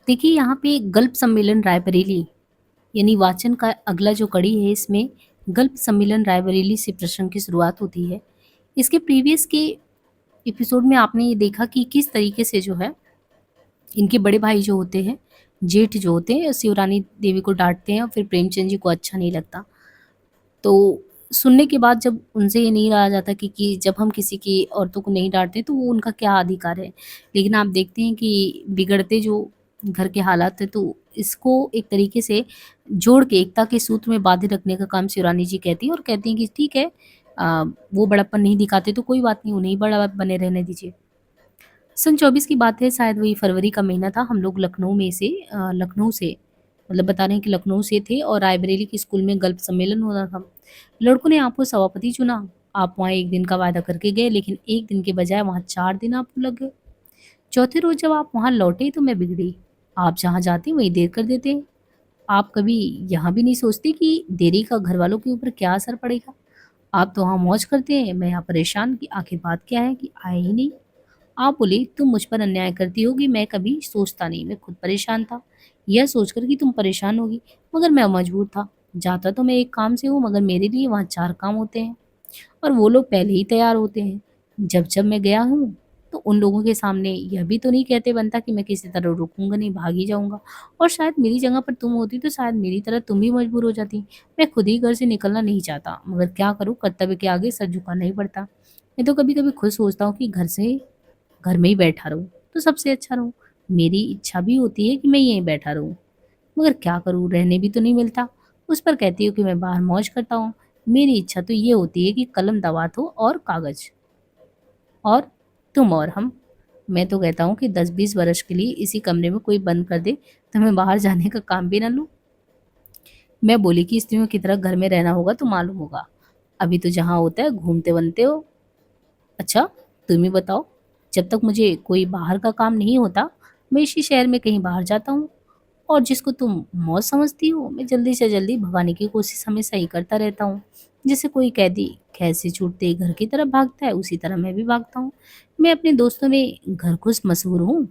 देखिए यहाँ पे गल्प सम्मेलन रायबरेली यानी वाचन का अगला जो कड़ी है, इसमें गल्प सम्मेलन रायबरेली से प्रसंग की शुरुआत होती है। इसके प्रीवियस के एपिसोड में आपने ये देखा कि किस तरीके से जो है इनके बड़े भाई जो होते हैं, जेठ जो होते हैं, शिवरानी देवी को डांटते हैं और फिर प्रेमचंद जी को अच्छा नहीं लगता। तो सुनने के बाद जब उनसे ये नहीं रहा जाता कि जब हम किसी की औरतों को नहीं डांटते तो वो उनका क्या अधिकार है। लेकिन आप देखते हैं कि बिगड़ते जो घर के हालात हैं, तो इसको एक तरीके से जोड़ के एकता के सूत्र में बांधे रखने का काम शिवरानी जी कहती हैं और कहती हैं कि ठीक है, वो बड़प्पन नहीं दिखाते तो कोई बात नहीं, उन्हें ही बड़ा बने रहने दीजिए। सन 24 की बात है, शायद वही फरवरी का महीना था। हम लोग लखनऊ से मतलब बता रहे हैं कि लखनऊ से थे और रायबरेली के स्कूल में गल्प सम्मेलन हो रहा था। लड़कों ने आपको सभापति चुना। आप वहाँ 1 दिन का वादा करके गए, लेकिन 1 दिन के बजाय वहाँ 4 दिन आपको लग गए। चौथे रोज़ जब आप वहाँ लौटे तो मैं बिगड़ी। आप जहाँ जाते वहीं देर कर देते। आप कभी यहाँ भी नहीं सोचते कि देरी का घरवालों के ऊपर क्या असर पड़ेगा? आप तो वहाँ मौज करते हैं, मैं यहाँ परेशान कि आखिर बात क्या है कि आए ही नहीं। आप बोली, तुम मुझ पर अन्याय करती होगी, मैं कभी सोचता नहीं, मैं खुद परेशान था यह सोचकर कि तुम परेशान होगी, मगर मैं मजबूर था। जाता तो मैं एक काम से हूँ, मगर मेरे लिए वहाँ 4 काम होते हैं और वो लोग पहले ही तैयार होते हैं। जब जब मैं गया हूँ तो उन लोगों के सामने यह भी तो नहीं कहते बनता कि मैं किसी तरह रुकूंगा नहीं, भाग ही जाऊंगा। और शायद मेरी जगह पर तुम होती तो शायद मेरी तरह तुम भी मजबूर हो जाती। मैं खुद ही घर से निकलना नहीं चाहता, मगर क्या करूँ, कर्तव्य के आगे सर झुकाना ही पड़ता। मैं तो कभी कभी खुद सोचता हूँ कि घर में ही बैठा रहूँ तो सबसे अच्छा रहूँ। मेरी इच्छा भी होती है कि मैं यहीं बैठा रहूँ, मगर क्या करूँ, रहने भी तो नहीं मिलता। उस पर कहती हूँ कि मैं बाहर मौज करता हूँ। मेरी इच्छा तो ये होती है कि कलम दवात हो और कागज, और तुम और हम। मैं तो कहता हूँ कि 10-20 वर्ष के लिए इसी कमरे में कोई बंद कर दे तो मैं बाहर जाने का काम भी ना लूँ। मैं बोली कि स्त्रियों की तरह घर में रहना होगा तो मालूम होगा। अभी तो जहाँ होता है घूमते बनते हो। अच्छा, तुम ही बताओ, जब तक मुझे कोई बाहर का काम नहीं होता, मैं इसी शहर में कहीं बाहर जाता हूँ। और जिसको तुम मौज समझती हो, मैं जल्दी से जल्दी भगाने की कोशिश हमेशा ही करता रहता हूँ। जैसे कोई कैदी कैद से छूटते ही घर की तरफ भागता है, उसी तरह मैं भी भागता हूँ। मैं अपने दोस्तों में घर घुस मशहूर हूँ।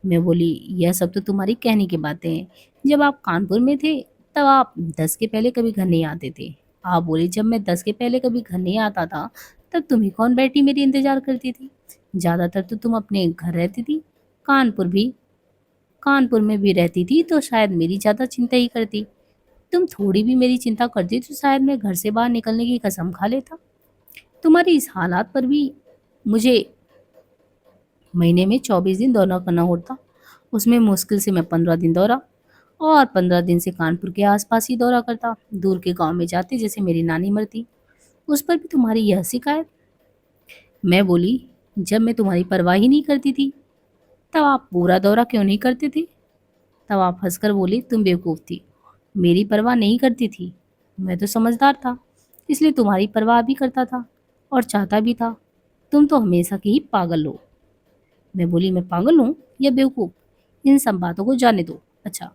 मैं बोली, यह सब तो तुम्हारी कहने की बातें हैं। जब आप कानपुर में थे तब आप 10 के पहले कभी घर नहीं आते थे। आप बोले, जब मैं 10 के पहले कभी घर नहीं आता था तब तुम ही कौन बैठी मेरी इंतजार करती थी। ज्यादातर तो तुम अपने घर रहती थी। कानपुर भी कानपुर में भी रहती थी तो शायद मेरी ज्यादा चिंता ही करती। तुम थोड़ी भी मेरी चिंता करती तो शायद मैं घर से बाहर निकलने की कसम खा लेता। तुम्हारी इस हालात पर भी मुझे महीने में 24 दिन दौरा करना होता। उसमें मुश्किल से मैं 15 दिन दौरा, और 15 दिन से कानपुर के आसपास ही दौरा करता। दूर के गांव में जाते जैसे मेरी नानी मरती। उस पर भी तुम्हारी यह शिकायत। मैं बोली, जब मैं तुम्हारी परवाह ही नहीं करती थी तब आप पूरा दौरा क्यों नहीं करते थे। तब आप हंसकर बोली, तुम बेवकूफ़ थी, मेरी परवाह नहीं करती थी। मैं तो समझदार था, इसलिए तुम्हारी परवाह भी करता था और चाहता भी था। तुम तो हमेशा की ही पागल हो। मैं बोली, मैं पागल हूँ या बेवकूफ़, इन सब बातों को जाने दो। अच्छा,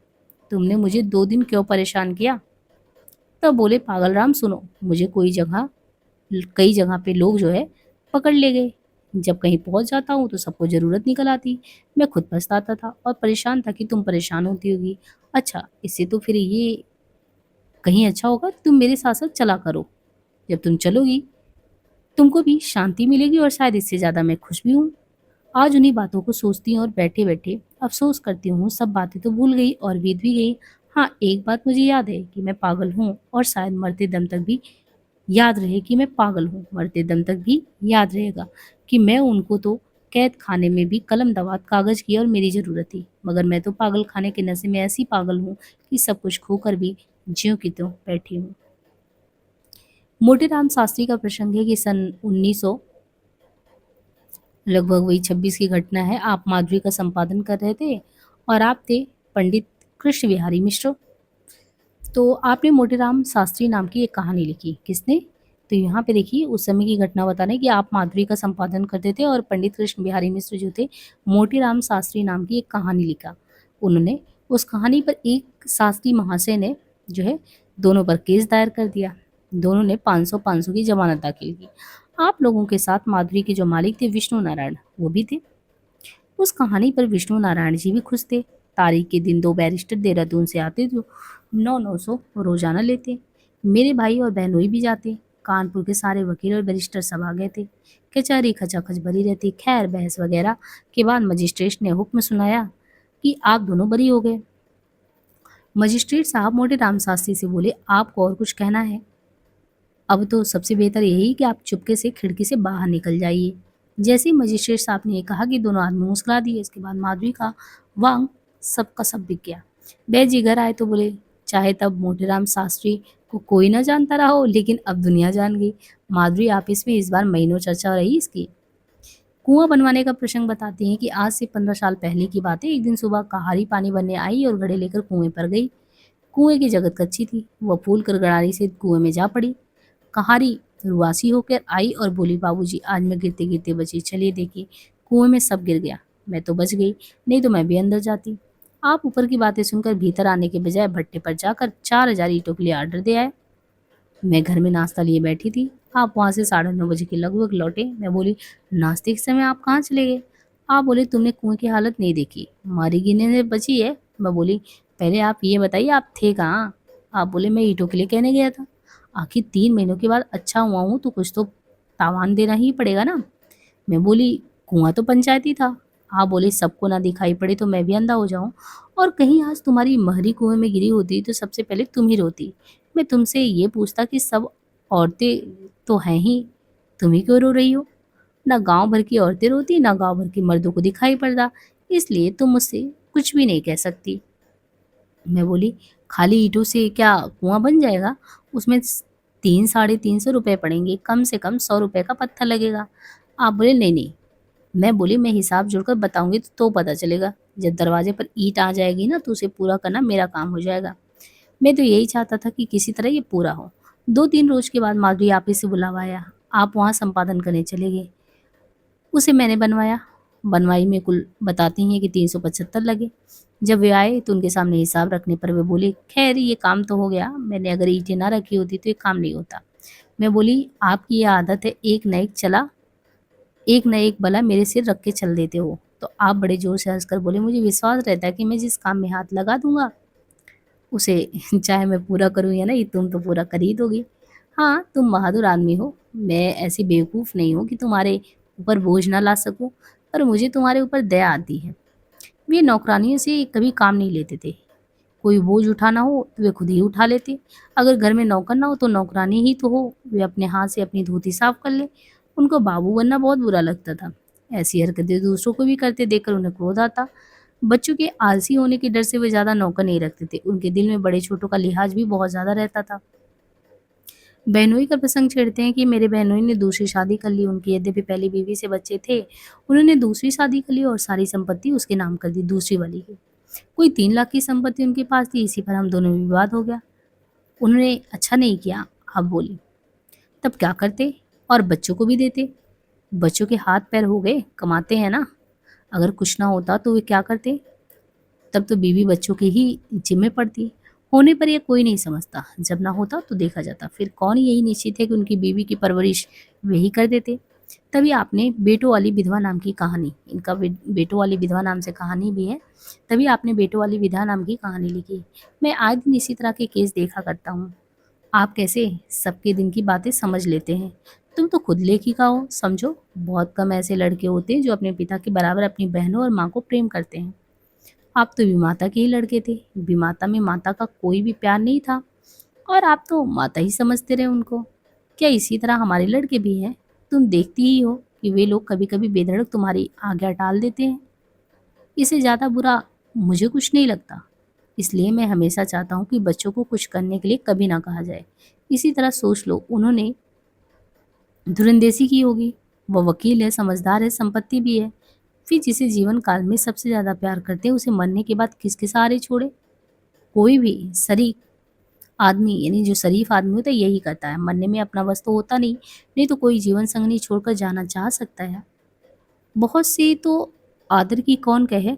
तुमने मुझे 2 दिन क्यों परेशान किया। तब बोले, पागल राम सुनो, मुझे कई जगह पे लोग जो है पकड़ ले गए। जब कहीं पहुंच जाता हूँ तो सबको ज़रूरत निकल आती। मैं खुद पछताता था और परेशान था कि तुम परेशान होती होगी। अच्छा, इससे तो फिर ये कहीं अच्छा होगा तुम मेरे साथ साथ चला करो। जब तुम चलोगी तुमको भी शांति मिलेगी और शायद इससे ज़्यादा मैं खुश भी हूँ। आज उन्हीं बातों को सोचती हूँ और बैठे बैठे अफसोस करती हूँ, सब बातें तो भूल गई और बीत भी गई। हाँ, एक बात मुझे याद है कि मैं पागल हूँ और शायद मरते दम तक भी याद रहे कि मैं पागल हूँ। मरते दम तक भी याद रहेगा कि मैं उनको तो कैद खाने में भी कलम दवात कागज की और मेरी ज़रूरत थी, मगर मैं तो पागल खाने के नशे में ऐसी पागल हूँ कि सब कुछ खोकर भी ज्यों की त्यों बैठी हूँ। मोटेराम शास्त्री का प्रसंग है कि सन 1900 लगभग वही 26 की घटना है। आप माधुरी का संपादन कर रहे थे और आप थे पंडित कृष्ण बिहारी मिश्र। तो आपने मोटेराम शास्त्री नाम की एक कहानी लिखी। किसने? तो यहाँ पे देखिए उस समय की घटना बता रहे हैं कि आप माधुरी का संपादन करते थे और पंडित कृष्ण बिहारी मिश्र जो थे, मोटेराम शास्त्री नाम की एक कहानी लिखा। उन्होंने उस कहानी पर एक शास्त्री महाशय ने जो है दोनों पर केस दायर कर दिया। दोनों ने 500-500 की जमानत दाखिल की। आप लोगों के साथ माधुरी के जो मालिक थे विष्णु नारायण, वो भी थे। उस कहानी पर विष्णु नारायण जी भी खुश थे। तारीख के दिन 2 बैरिस्टर देहरादून से आते जो 9-900 रोजाना लेते। मेरे भाई और बहनोई भी जाते। कानपुर के सारे वकील और बैरिस्टर सब आ गए थे। कचहरी खचाखच भरी रहती। खैर बहस वगैरह के बाद मजिस्ट्रेट ने हुक्म सुनाया कि आप दोनों बरी हो गए। मजिस्ट्रेट साहब मोटे राम शास्त्री से बोले, आपको और कुछ कहना है? अब तो सबसे बेहतर यही कि आप चुपके से खिड़की से बाहर निकल जाइए। जैसे ही मजिस्ट्रेट साहब ने ये कहा कि दोनों आदमी मुस्कुरा दिए। इसके बाद माधवी का वांग सबका सब बिक गया। बैद जी घर आए तो बोले, चाहे तब मोटेराम शास्त्री को कोई ना जानता रहा हो, लेकिन अब दुनिया जान गई। माधुरी ऑफिस में इस बार महीनों चर्चा रही इसकी। कुआं बनवाने का प्रसंग बताते हैं कि आज से 15 साल पहले की बात है। एक दिन सुबह कहारी पानी भरने आई और घड़े लेकर कुएं पर गई। कुएं की जगत कच्ची थी। वह फूल कर गड़ारी से कुएं में जा पड़ी। कहारी रुआसी होकर आई और बोली, बाबूजी आज मैं गिरते गिरते बची, चलिए देखिए। कुएं में सब गिर गया। मैं तो बच गई, नहीं तो मैं भी अंदर जाती। आप ऊपर की बातें सुनकर भीतर आने के बजाय भट्टे पर जाकर 4000 ईंटों के लिए ऑर्डर दे आए। मैं घर में नाश्ता लिए बैठी थी। आप वहां से 9:30 बजे के लगभग लौटे। मैं बोली, नाश्ते के समय आप कहाँ चले गए? आप बोले, तुमने कुएं की हालत नहीं देखी, मारी गिरने से बची है। मैं बोली, पहले आप ये बताइए आप थे कहाँ? आप बोले, मैं ईंटों के लिए कहने गया था। आखिर 3 महीनों के बाद अच्छा हुआ हूँ तो कुछ तो तावान देना ही पड़ेगा ना। मैं बोली, कुआं तो पंचायती था। आप बोले, सबको ना दिखाई पड़े तो मैं भी अंधा हो जाऊं, और कहीं आज तुम्हारी महरी कुएं में गिरी होती तो सबसे पहले तुम ही रोती। मैं तुमसे ये पूछता कि सब औरतें तो हैं ही, तुम ही क्यों रो रही हो? ना गांव भर की औरतें रोती, ना गांव भर के मर्दों को दिखाई पड़ता, इसलिए तुम मुझसे कुछ भी नहीं कह सकती। मैं बोली, खाली ईंटों से क्या कुआं बन जाएगा? उसमें 300-350 रुपए पड़ेंगे, कम से कम 100 रुपए का पत्थर लगेगा। आप बोले, नहीं नहीं। मैं बोली, मैं हिसाब जोड़कर बताऊंगी तो पता चलेगा। जब दरवाजे पर ईंट आ जाएगी ना तो उसे पूरा करना मेरा काम हो जाएगा। मैं तो यही चाहता था कि किसी तरह ये पूरा हो। 2-3 रोज के बाद माधुरी ऑफिस से बुलावा आया। आप वहाँ संपादन करने चले गए। उसे मैंने बनवाया। बनवाई में कुल बताती हैं कि 375 लगे। जब वे आए तो उनके सामने हिसाब रखने पर वे बोले, खैर ये काम तो हो गया, मैंने अगर ईंटें ना रखी होती तो ये काम नहीं होता। मैं बोली, आपकी ये आदत है, एक न एक बला मेरे सिर रख के चल देते हो। तो आप बड़े जोर से हंसकर बोले, मुझे विश्वास रहता है कि मैं जिस काम में हाथ लगा दूंगा उसे चाहे मैं पूरा करूं या नहीं, तुम तो पूरा कर ही दोगी। हाँ, तुम बहादुर आदमी हो। मैं ऐसी बेवकूफ़ नहीं हूँ कि तुम्हारे ऊपर बोझ ना ला सकूं, पर मुझे तुम्हारे ऊपर दया आती है। वे नौकरानियों से कभी काम नहीं लेते थे। कोई बोझ उठाना हो तो वे खुद ही उठा लेते। अगर घर में नौकर ना हो तो नौकरानी ही तो हो, वे अपने हाथ से अपनी धोती साफ कर ले। उनको बाबू बनना बहुत बुरा लगता था। ऐसी हरकतें दूसरों को भी करते देखकर उन्हें क्रोध आता। बच्चों के आलसी होने के डर से वे ज्यादा नौकर नहीं रखते थे। उनके दिल में बड़े छोटों का लिहाज भी बहुत ज्यादा रहता था। बहनोई का प्रसंग छेड़ते हैं कि मेरे बहनोई ने दूसरी शादी कर ली। उनकी यद्यपि पहली बीवी से बच्चे थे, उन्होंने दूसरी शादी कर ली और सारी संपत्ति उसके नाम कर दी, दूसरी वाली की। कोई 3 लाख की संपत्ति उनके पास थी। इसी पर हम दोनों में विवाद हो गया। उन्होंने अच्छा नहीं किया, आप बोली। तब क्या करते? और बच्चों को भी देते। बच्चों के हाथ पैर हो गए, कमाते हैं ना। अगर कुछ ना होता तो वे क्या करते? तब तो बीवी बच्चों की ही जिम्मे पड़ती। होने पर यह कोई नहीं समझता, जब ना होता तो देखा जाता। फिर कौन यही निश्चित है कि उनकी बीवी की परवरिश वे ही कर देते। तभी आपने बेटों वाली विधवा नाम की कहानी, इनका बेटों वाली विधवा नाम से कहानी भी है, तभी आपने बेटों वाली विधवा नाम की कहानी लिखी। मैं आए दिन इसी तरह के केस देखा करता हूँ। आप कैसे सबके दिन की बातें समझ लेते हैं। तुम तो खुद लेखिका हो, समझो। बहुत कम ऐसे लड़के होते हैं जो अपने पिता के बराबर अपनी बहनों और माँ को प्रेम करते हैं। आप तो विमाता के ही लड़के थे। विमाता में माता का कोई भी प्यार नहीं था, और आप तो माता ही समझते रहे उनको। क्या इसी तरह हमारे लड़के भी हैं? तुम देखती ही हो कि वे लोग कभी कभी बेधड़क तुम्हारी आज्ञा टाल देते हैं। इससे ज़्यादा बुरा मुझे कुछ नहीं लगता। इसलिए मैं हमेशा चाहता हूँ कि बच्चों को कुछ करने के लिए कभी ना कहा जाए। इसी तरह सोच लो, उन्होंने धुरंदेशी की होगी। वह वकील है, समझदार है, संपत्ति भी है। फिर जिसे जीवन काल में सबसे ज्यादा प्यार करते हैं उसे मरने के बाद किसके सहारे छोड़े? कोई भी शरीफ आदमी, यानी जो शरीफ आदमी होता है, यही करता है। मरने में अपना बस तो होता नहीं, नहीं तो कोई जीवन संगनी छोड़कर जाना चाह सकता है? बहुत से तो आदर की कौन कहे,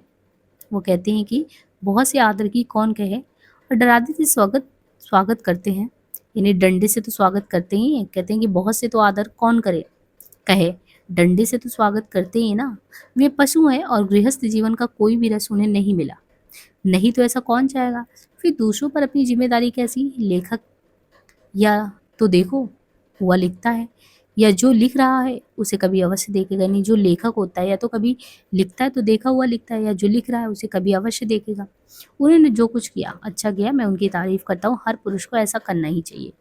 वो कहते हैं कि बहुत से आदर की कौन कहे, और डराते से स्वागत स्वागत करते हैं, यानी डंडे से तो स्वागत करते ही हैं। कहते हैं कि बहुत से तो आदर कौन करे कहे, डंडे से तो स्वागत करते ही ना। वे पशु हैं और गृहस्थ जीवन का कोई भी रस उन्हें नहीं मिला। नहीं तो ऐसा कौन चाहेगा? फिर दूसरों पर अपनी ज़िम्मेदारी कैसी? लेखक या तो देखो, हुआ लिखता है, या जो लिख रहा है उसे कभी अवश्य देखेगा नहीं। जो लेखक होता है या तो कभी लिखता है तो देखा हुआ लिखता है, या जो लिख रहा है उसे कभी अवश्य देखेगा। उन्होंने जो कुछ किया अच्छा किया, मैं उनकी तारीफ़ करता हूँ, हर पुरुष को ऐसा करना ही चाहिए।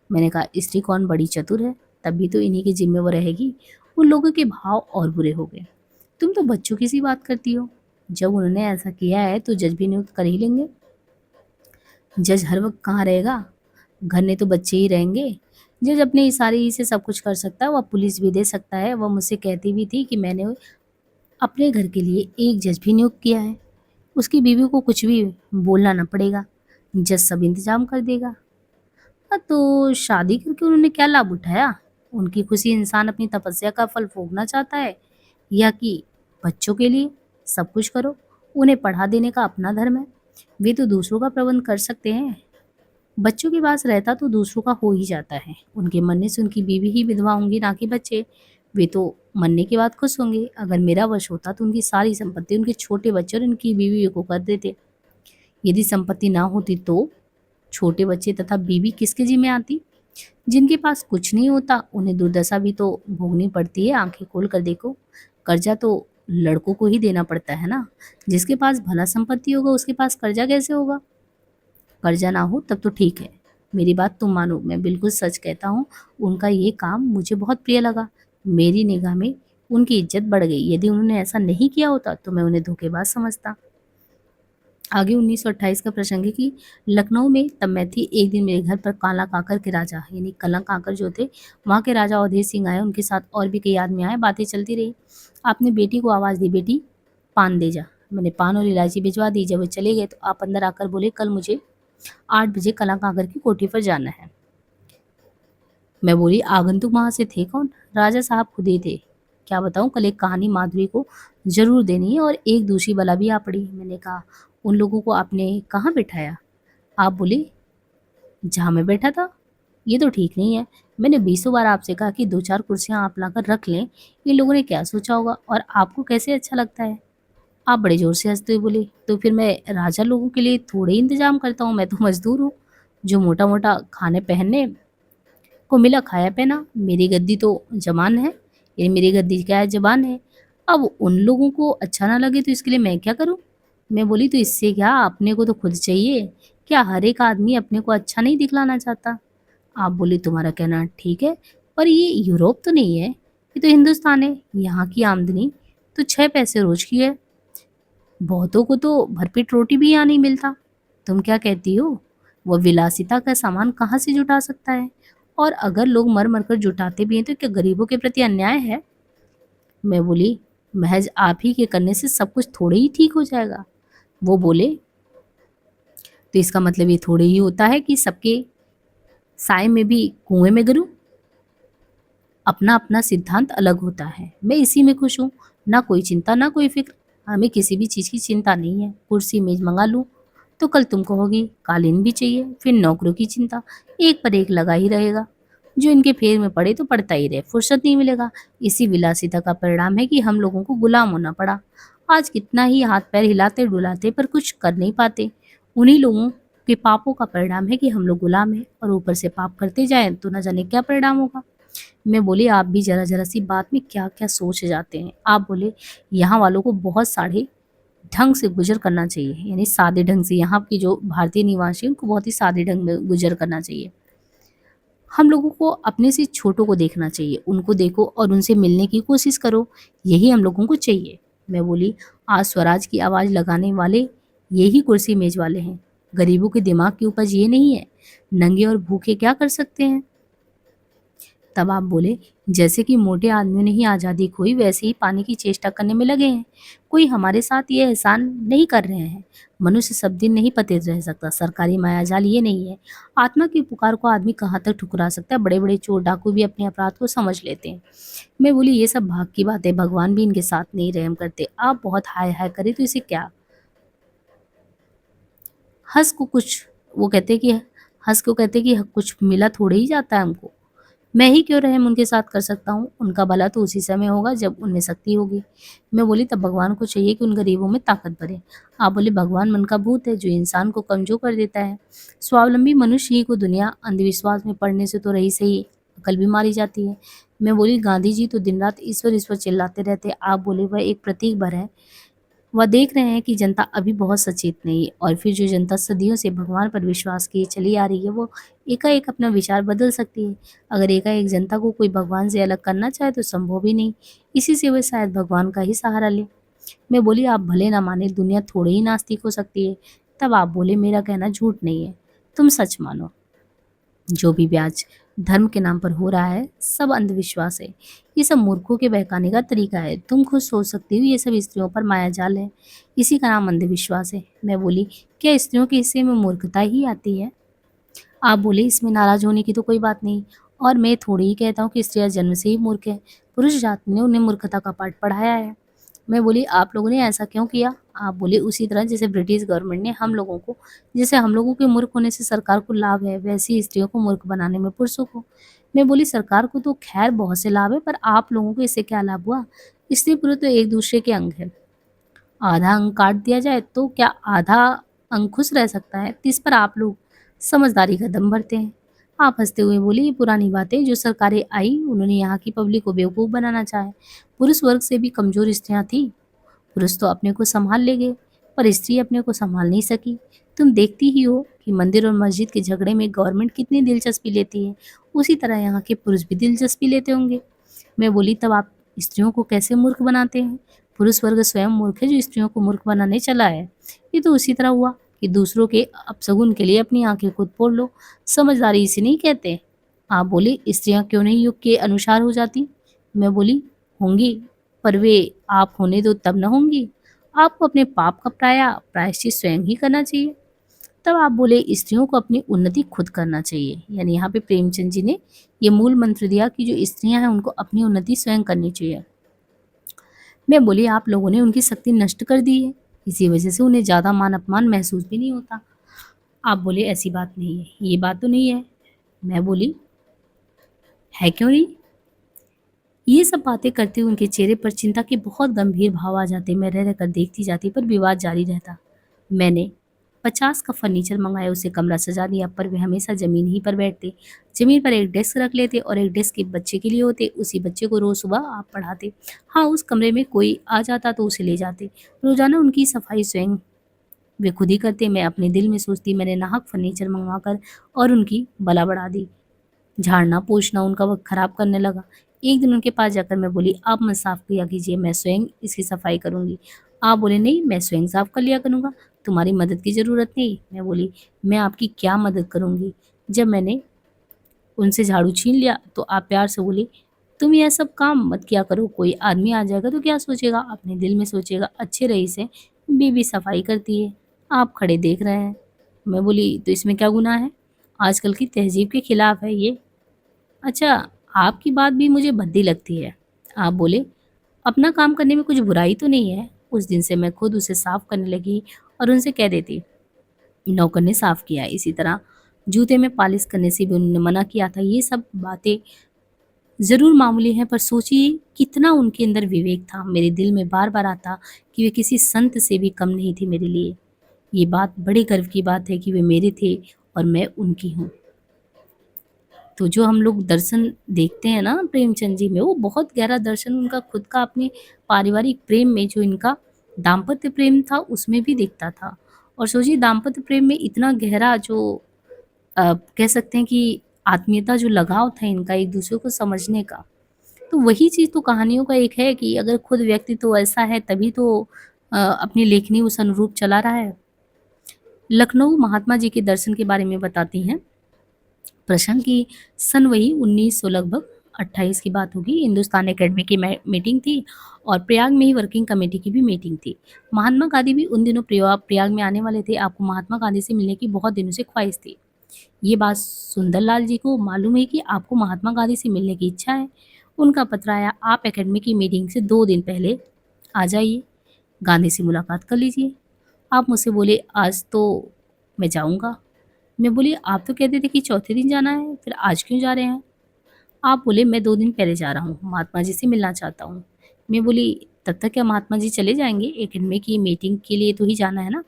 मैंने कहा, स्त्री कौन बड़ी चतुर है, तभी तो इन्हीं के जिम्मे वो रहेगी। उन लोगों के भाव और बुरे हो गए। तुम तो बच्चों की सी बात करती हो। जब उन्होंने ऐसा किया है तो जज भी नियुक्त कर ही लेंगे। जज हर वक्त कहाँ रहेगा? घर में तो बच्चे ही रहेंगे। जज अपने इशारे ही से सब कुछ कर सकता है, वह पुलिस भी दे सकता है। वह मुझसे कहती भी थी कि मैंने अपने घर के लिए एक जज भी नियुक्त किया है। उसकी बीवी को कुछ भी बोलना ना पड़ेगा, जज सब इंतजाम कर देगा। हाँ, तो शादी करके उन्होंने क्या लाभ उठाया? उनकी खुशी इंसान अपनी तपस्या का फल भोगना चाहता है, या कि बच्चों के लिए सब कुछ करो? उन्हें पढ़ा देने का अपना धर्म है। वे तो दूसरों का प्रबंध कर सकते हैं। बच्चों के पास रहता तो दूसरों का हो ही जाता है। उनके मरने से उनकी बीवी ही विधवा होंगी, ना कि बच्चे। वे तो मरने के बाद खुश होंगे। अगर मेरा वश होता तो उनकी सारी संपत्ति उनके छोटे बच्चे और उनकी बीवी को कर देते। यदि संपत्ति ना होती तो छोटे बच्चे तथा बीवी किसके जिम्मे आती? जिनके पास कुछ नहीं होता उन्हें दुर्दशा भी तो भोगनी पड़ती है। आंखें खोल कर देखो, कर्जा तो लड़कों को ही देना पड़ता है ना। जिसके पास भला संपत्ति होगा उसके पास कर्जा कैसे होगा? कर्जा ना हो तब तो ठीक है। मेरी बात तुम मानो, मैं बिल्कुल सच कहता हूँ। उनका ये काम मुझे बहुत प्रिय लगा। मेरी निगाह में उनकी इज्जत बढ़ गई। यदि उन्होंने ऐसा नहीं किया होता तो मैं उन्हें धोखेबाज समझता। आगे 1928 का प्रसंग है कि लखनऊ में तब मैं थी। एक दिन मेरे घर पर काला काकर के राजा यानी कलंक काकर जो थे, वहाँ के राजा अवधेश सिंह आए। उनके साथ और भी कई आदमी आए। बातें चलती रही। आपने बेटी को आवाज़ दी, बेटी पान दे जा। मैंने पान और इलायची भिजवा दी। जब वे चले गए तो आप अंदर आकर बोले, कल मुझे 8 बजे कला काकर की कोठी पर जाना है। मैं बोली, आगंतुक वहां से थे कौन? राजा साहब खुद ही थे। क्या बताऊं, कल एक कहानी माधुरी को जरूर देनी है और एक दूसरी बला भी आ पड़ी। मैंने कहा, उन लोगों को आपने कहाँ बिठाया? आप बोले, जहाँ मैं बैठा था। ये तो ठीक नहीं है। मैंने बीसों बार आपसे कहा कि 2-4 कुर्सियां आप लाकर रख लें। इन लोगों ने क्या सोचा होगा, और आपको कैसे अच्छा लगता है? आप बड़े जोर से हंसते हुए बोले, तो फिर मैं राजा लोगों के लिए थोड़े ही इंतजाम करता हूँ? मैं तो मजदूर हूँ जो मोटा मोटा खाने पहनने को मिला खाया पहना। मेरी गद्दी तो जबान है, ये मेरी गद्दी क्या है, जबान है। अब उन लोगों को अच्छा ना लगे तो इसके लिए मैं क्या करूं? मैं बोली, तो इससे क्या, अपने को तो खुद चाहिए। क्या हर एक आदमी अपने को अच्छा नहीं दिखलाना चाहता? आप बोली, तुम्हारा कहना ठीक है, पर ये यूरोप तो नहीं है, ये तो हिंदुस्तान है। यहाँ की आमदनी तो 6 पैसे रोज की है। बहुतों को तो भरपेट रोटी भी यहाँ नहीं मिलता। तुम क्या कहती हो? वह विलासिता का सामान कहाँ से जुटा सकता है? और अगर लोग मर मर कर जुटाते भी हैं तो क्या गरीबों के प्रति अन्याय है? मैं बोली, महज आप ही के करने से सब कुछ थोड़े ही ठीक हो जाएगा। वो बोले, तो इसका मतलब ये थोड़े ही होता है कि सबके साय में भी कुएं में गिरूं? अपना अपना सिद्धांत अलग होता है। मैं इसी में खुश हूँ। ना कोई चिंता ना कोई फिक्र। हमें किसी भी चीज़ की चिंता नहीं है। कुर्सी मेज मंगा लूँ तो कल तुम कहोगी कालीन भी चाहिए। फिर नौकरों की चिंता, एक पर एक लगा ही रहेगा। जो इनके फेर में पड़े तो पड़ता ही रहे, फुर्सत नहीं मिलेगा। इसी विलासिता का परिणाम है कि हम लोगों को गुलाम होना पड़ा। आज कितना ही हाथ पैर हिलाते डुलाते पर कुछ कर नहीं पाते। उन्हीं लोगों के पापों का परिणाम है कि हम लोग गुलाम हैं, और ऊपर से पाप करते जाएं तो न जाने क्या परिणाम होगा। मैं बोली, आप भी जरा जरा सी बात में क्या क्या सोच जाते हैं। आप बोले, यहाँ वालों को बहुत सारे ढंग से गुजर करना चाहिए, यानी सादे ढंग से। यहाँ की जो भारतीय निवासी हैं उनको बहुत ही सादे ढंग में गुजर करना चाहिए। हम लोगों को अपने से छोटों को देखना चाहिए। उनको देखो और उनसे मिलने की कोशिश करो, यही हम लोगों को चाहिए। मैं बोली, आज स्वराज की आवाज़ लगाने वाले यही कुर्सी मेज वाले हैं। गरीबों के दिमाग की उपज ये नहीं है। नंगे और भूखे क्या कर सकते हैं? तब आप बोले, जैसे कि मोटे आदमियों ने ही आज़ादी खोई वैसे ही पाने की चेष्टा करने में लगे हैं। कोई हमारे साथ ये एहसान नहीं कर रहे हैं। मनुष्य सब दिन नहीं पते रह सकता। सरकारी मायाजाल ये नहीं है। आत्मा की पुकार को आदमी कहाँ तक ठुकरा सकता है? बड़े बड़े चोर डाकू भी अपने अपराध को समझ लेते हैं। मैं बोली, ये सब भाग की बात है। भगवान भी इनके साथ नहीं रहम करते। आप बहुत हाय हाय करे तो इसे क्या? हंस को कुछ वो कहते कि हंस को कहते कि कुछ मिला थोड़े ही जाता है हमको। मैं ही क्यों रहम उनके साथ कर सकता हूँ? उनका भला तो उसी समय होगा जब उनमें शक्ति होगी। मैं बोली तब भगवान को चाहिए कि उन गरीबों में ताकत भरे। आप बोले भगवान मन का भूत है जो इंसान को कमज़ोर कर देता है। स्वावलंबी मनुष्य ही को दुनिया अंधविश्वास में पड़ने से तो रही सही, अकल भी मारी जाती है। मैं बोली गांधी जी तो दिन-रात ईश्वर, ईश्वर चिल्लाते रहते। आप बोले वह एक प्रतीक भर है। वह देख रहे हैं कि जनता अभी बहुत सचेत नहीं है और फिर जो जनता सदियों से भगवान पर विश्वास किए चली आ रही है वो एकाएक अपना विचार बदल सकती है। अगर एकाएक जनता को कोई भगवान से अलग करना चाहे तो संभव ही नहीं। इसी से वह शायद भगवान का ही सहारा ले। मैं बोली आप भले ना माने, दुनिया थोड़ी ही नास्तिक हो सकती है। तब आप बोले मेरा कहना झूठ नहीं है, तुम सच मानो। जो भी ब्याज धर्म के नाम पर हो रहा है सब अंधविश्वास है। ये सब मूर्खों के बहकाने का तरीका है। तुम खुद सोच सकती हो ये सब स्त्रियों पर माया जाल है। इसी का नाम अंधविश्वास है। मैं बोली क्या स्त्रियों के हिस्से में मूर्खता ही आती है? आप बोले इसमें नाराज होने की तो कोई बात नहीं। और मैं थोड़ी ही कहता हूँ कि स्त्रियां जन्म से ही मूर्ख है। पुरुष जाति ने उन्हें मूर्खता का पाठ पढ़ाया है। मैं बोली आप लोगों ने ऐसा क्यों किया? आप बोले उसी तरह जैसे ब्रिटिश गवर्नमेंट ने हम लोगों को, जैसे हम लोगों के मूर्ख होने से सरकार को लाभ है वैसे ही स्त्रियों को मूर्ख बनाने में पुरुषों को। मैं बोली सरकार को तो खैर बहुत से लाभ है पर आप लोगों को इससे क्या लाभ हुआ? स्त्री पुरुष तो एक दूसरे के अंग है। आधा अंग काट दिया जाए तो क्या आधा अंग खुश रह सकता है? तो इस पर आप लोग समझदारी का दम भरते हैं। आप हंसते हुए बोली ये पुरानी बातें जो सरकारें आई उन्होंने यहाँ की पब्लिक को बेवकूफ़ बनाना चाहे। पुरुष वर्ग से भी कमजोर स्त्रियां थी। पुरुष तो अपने को संभाल ले गए पर स्त्री अपने को संभाल नहीं सकी। तुम देखती ही हो कि मंदिर और मस्जिद के झगड़े में गवर्नमेंट कितनी दिलचस्पी लेती है। उसी तरह यहाँ के पुरुष भी दिलचस्पी लेते होंगे। मैं बोली तब आप स्त्रियों को कैसे मूर्ख बनाते हैं? पुरुष वर्ग स्वयं मूर्ख है जो स्त्रियों को मूर्ख बनाने चला है। ये तो उसी तरह हुआ कि दूसरों के अपशगुन के लिए अपनी आंखें खुद फोड़ लो। समझदारी इसे नहीं कहते। आप बोले स्त्रियां क्यों नहीं युग के अनुसार हो जाती? मैं बोली होंगी पर वे आप होने दो तब न होंगी। आपको अपने पाप का प्रायश्चित स्वयं ही करना चाहिए। तब आप बोले स्त्रियों को अपनी उन्नति खुद करना चाहिए। यानी यहाँ पे प्रेमचंद जी ने ये मूल मंत्र दिया कि जो स्त्रियां हैं उनको अपनी उन्नति स्वयं करनी चाहिए। मैं बोली आप लोगों ने उनकी शक्ति नष्ट कर दी है, इसी वजह से उन्हें ज़्यादा मान अपमान महसूस भी नहीं होता। आप बोले ऐसी बात नहीं है, ये बात तो नहीं है। मैं बोली है क्यों नहीं? ये सब बातें करते हुए उनके चेहरे पर चिंता के बहुत गंभीर भाव आ जाते। मैं रह रहकर देखती जाती पर विवाद जारी रहता। मैंने 50 का फर्नीचर मंगाया, उसे कमरा सजा दिया पर वे हमेशा ज़मीन ही पर बैठते। ज़मीन पर एक डेस्क रख लेते और एक डेस्क के बच्चे के लिए होते। उसी बच्चे को रोज़ सुबह आप पढ़ाते। हाँ, उस कमरे में कोई आ जाता तो उसे ले जाते। रोज़ाना उनकी सफाई स्वयं वे खुद ही करते। मैं अपने दिल में सोचती मैंने नाहक फर्नीचर मंगवा कर और उनकी बला बढ़ा दी। झाड़ना पोंछना उनका वक़्त ख़राब करने लगा। एक दिन उनके पास जाकर मैं बोली, "आप मत साफ़ किया कीजिए, मैं स्वयं इसकी सफाई करूँगी।" आप बोले, "नहीं, मैं स्वयं साफ़ कर लिया करूँगा, तुम्हारी मदद की ज़रूरत नहीं।" मैं बोली, "मैं आपकी क्या मदद करूँगी?" जब मैंने उनसे झाड़ू छीन लिया तो आप प्यार से बोली, "तुम यह सब काम मत किया करो, कोई आदमी आ जाएगा तो क्या सोचेगा?" अपने दिल में सोचेगा, "अच्छे रईस हैं, बीवी सफाई करती है, आप खड़े देख रहे हैं।" मैं बोली, "तो इसमें क्या गुनाह है? आजकल की तहज़ीब के खिलाफ़ है ये।" अच्छा, आपकी बात भी मुझे भद्दी लगती है। आप बोले, अपना काम करने में कुछ बुराई तो नहीं है। उस दिन से मैं खुद उसे साफ करने लगी और उनसे कह देती, नौकर ने साफ किया। इसी तरह जूते में पॉलिश करने से भी उन्होंने मना किया था। ये सब बातें ज़रूर मामूली हैं पर सोचिए कितना उनके अंदर विवेक था। मेरे दिल में बार-बार आता कि वे किसी संत से भी कम नहीं थी मेरे लिए। ये बात बड़े गर्व की बात है कि वे मेरे थे और मैं उनकी हूँ। तो जो हम लोग दर्शन देखते हैं ना प्रेमचंद जी में, वो बहुत गहरा दर्शन उनका खुद का अपने पारिवारिक प्रेम में जो इनका दाम्पत्य प्रेम था उसमें भी दिखता था। और सोचिए दाम्पत्य प्रेम में इतना गहरा जो कह सकते हैं कि आत्मीयता जो लगाव था इनका एक दूसरे को समझने का। तो वही चीज़ तो कहानियों का एक है कि अगर खुद व्यक्ति तो ऐसा है तभी तो अपनी लेखनी उस अनुरूप चला रहा है। लखनऊ महात्मा जी के दर्शन के बारे में बताती हैं। प्रसंग की सन वही 1900 लगभग 28 की बात होगी। हिंदुस्तान एकेडमी की मीटिंग थी और प्रयाग में ही वर्किंग कमेटी की भी मीटिंग थी। महात्मा गांधी भी उन दिनों प्रयाग में आने वाले थे। आपको महात्मा गांधी से मिलने की बहुत दिनों से ख्वाहिश थी। ये बात सुंदरलाल जी को मालूम है कि आपको महात्मा गांधी से मिलने की इच्छा है। उनका पत्र आया, आप एकेडमी की मीटिंग से 2 दिन पहले आ जाइए, गांधी से मुलाकात कर लीजिए। आप मुझसे बोले आज तो मैं जाऊंगा। मैं बोली आप तो कहते थे कि चौथे दिन जाना है, फिर आज क्यों जा रहे हैं? आप बोले मैं 2 दिन पहले जा रहा हूँ, महात्मा जी से मिलना चाहता हूँ। मैं बोली तब तक क्या महात्मा जी चले जाएँगे? एकेडमी की मीटिंग के लिए तो ही जाना है ना?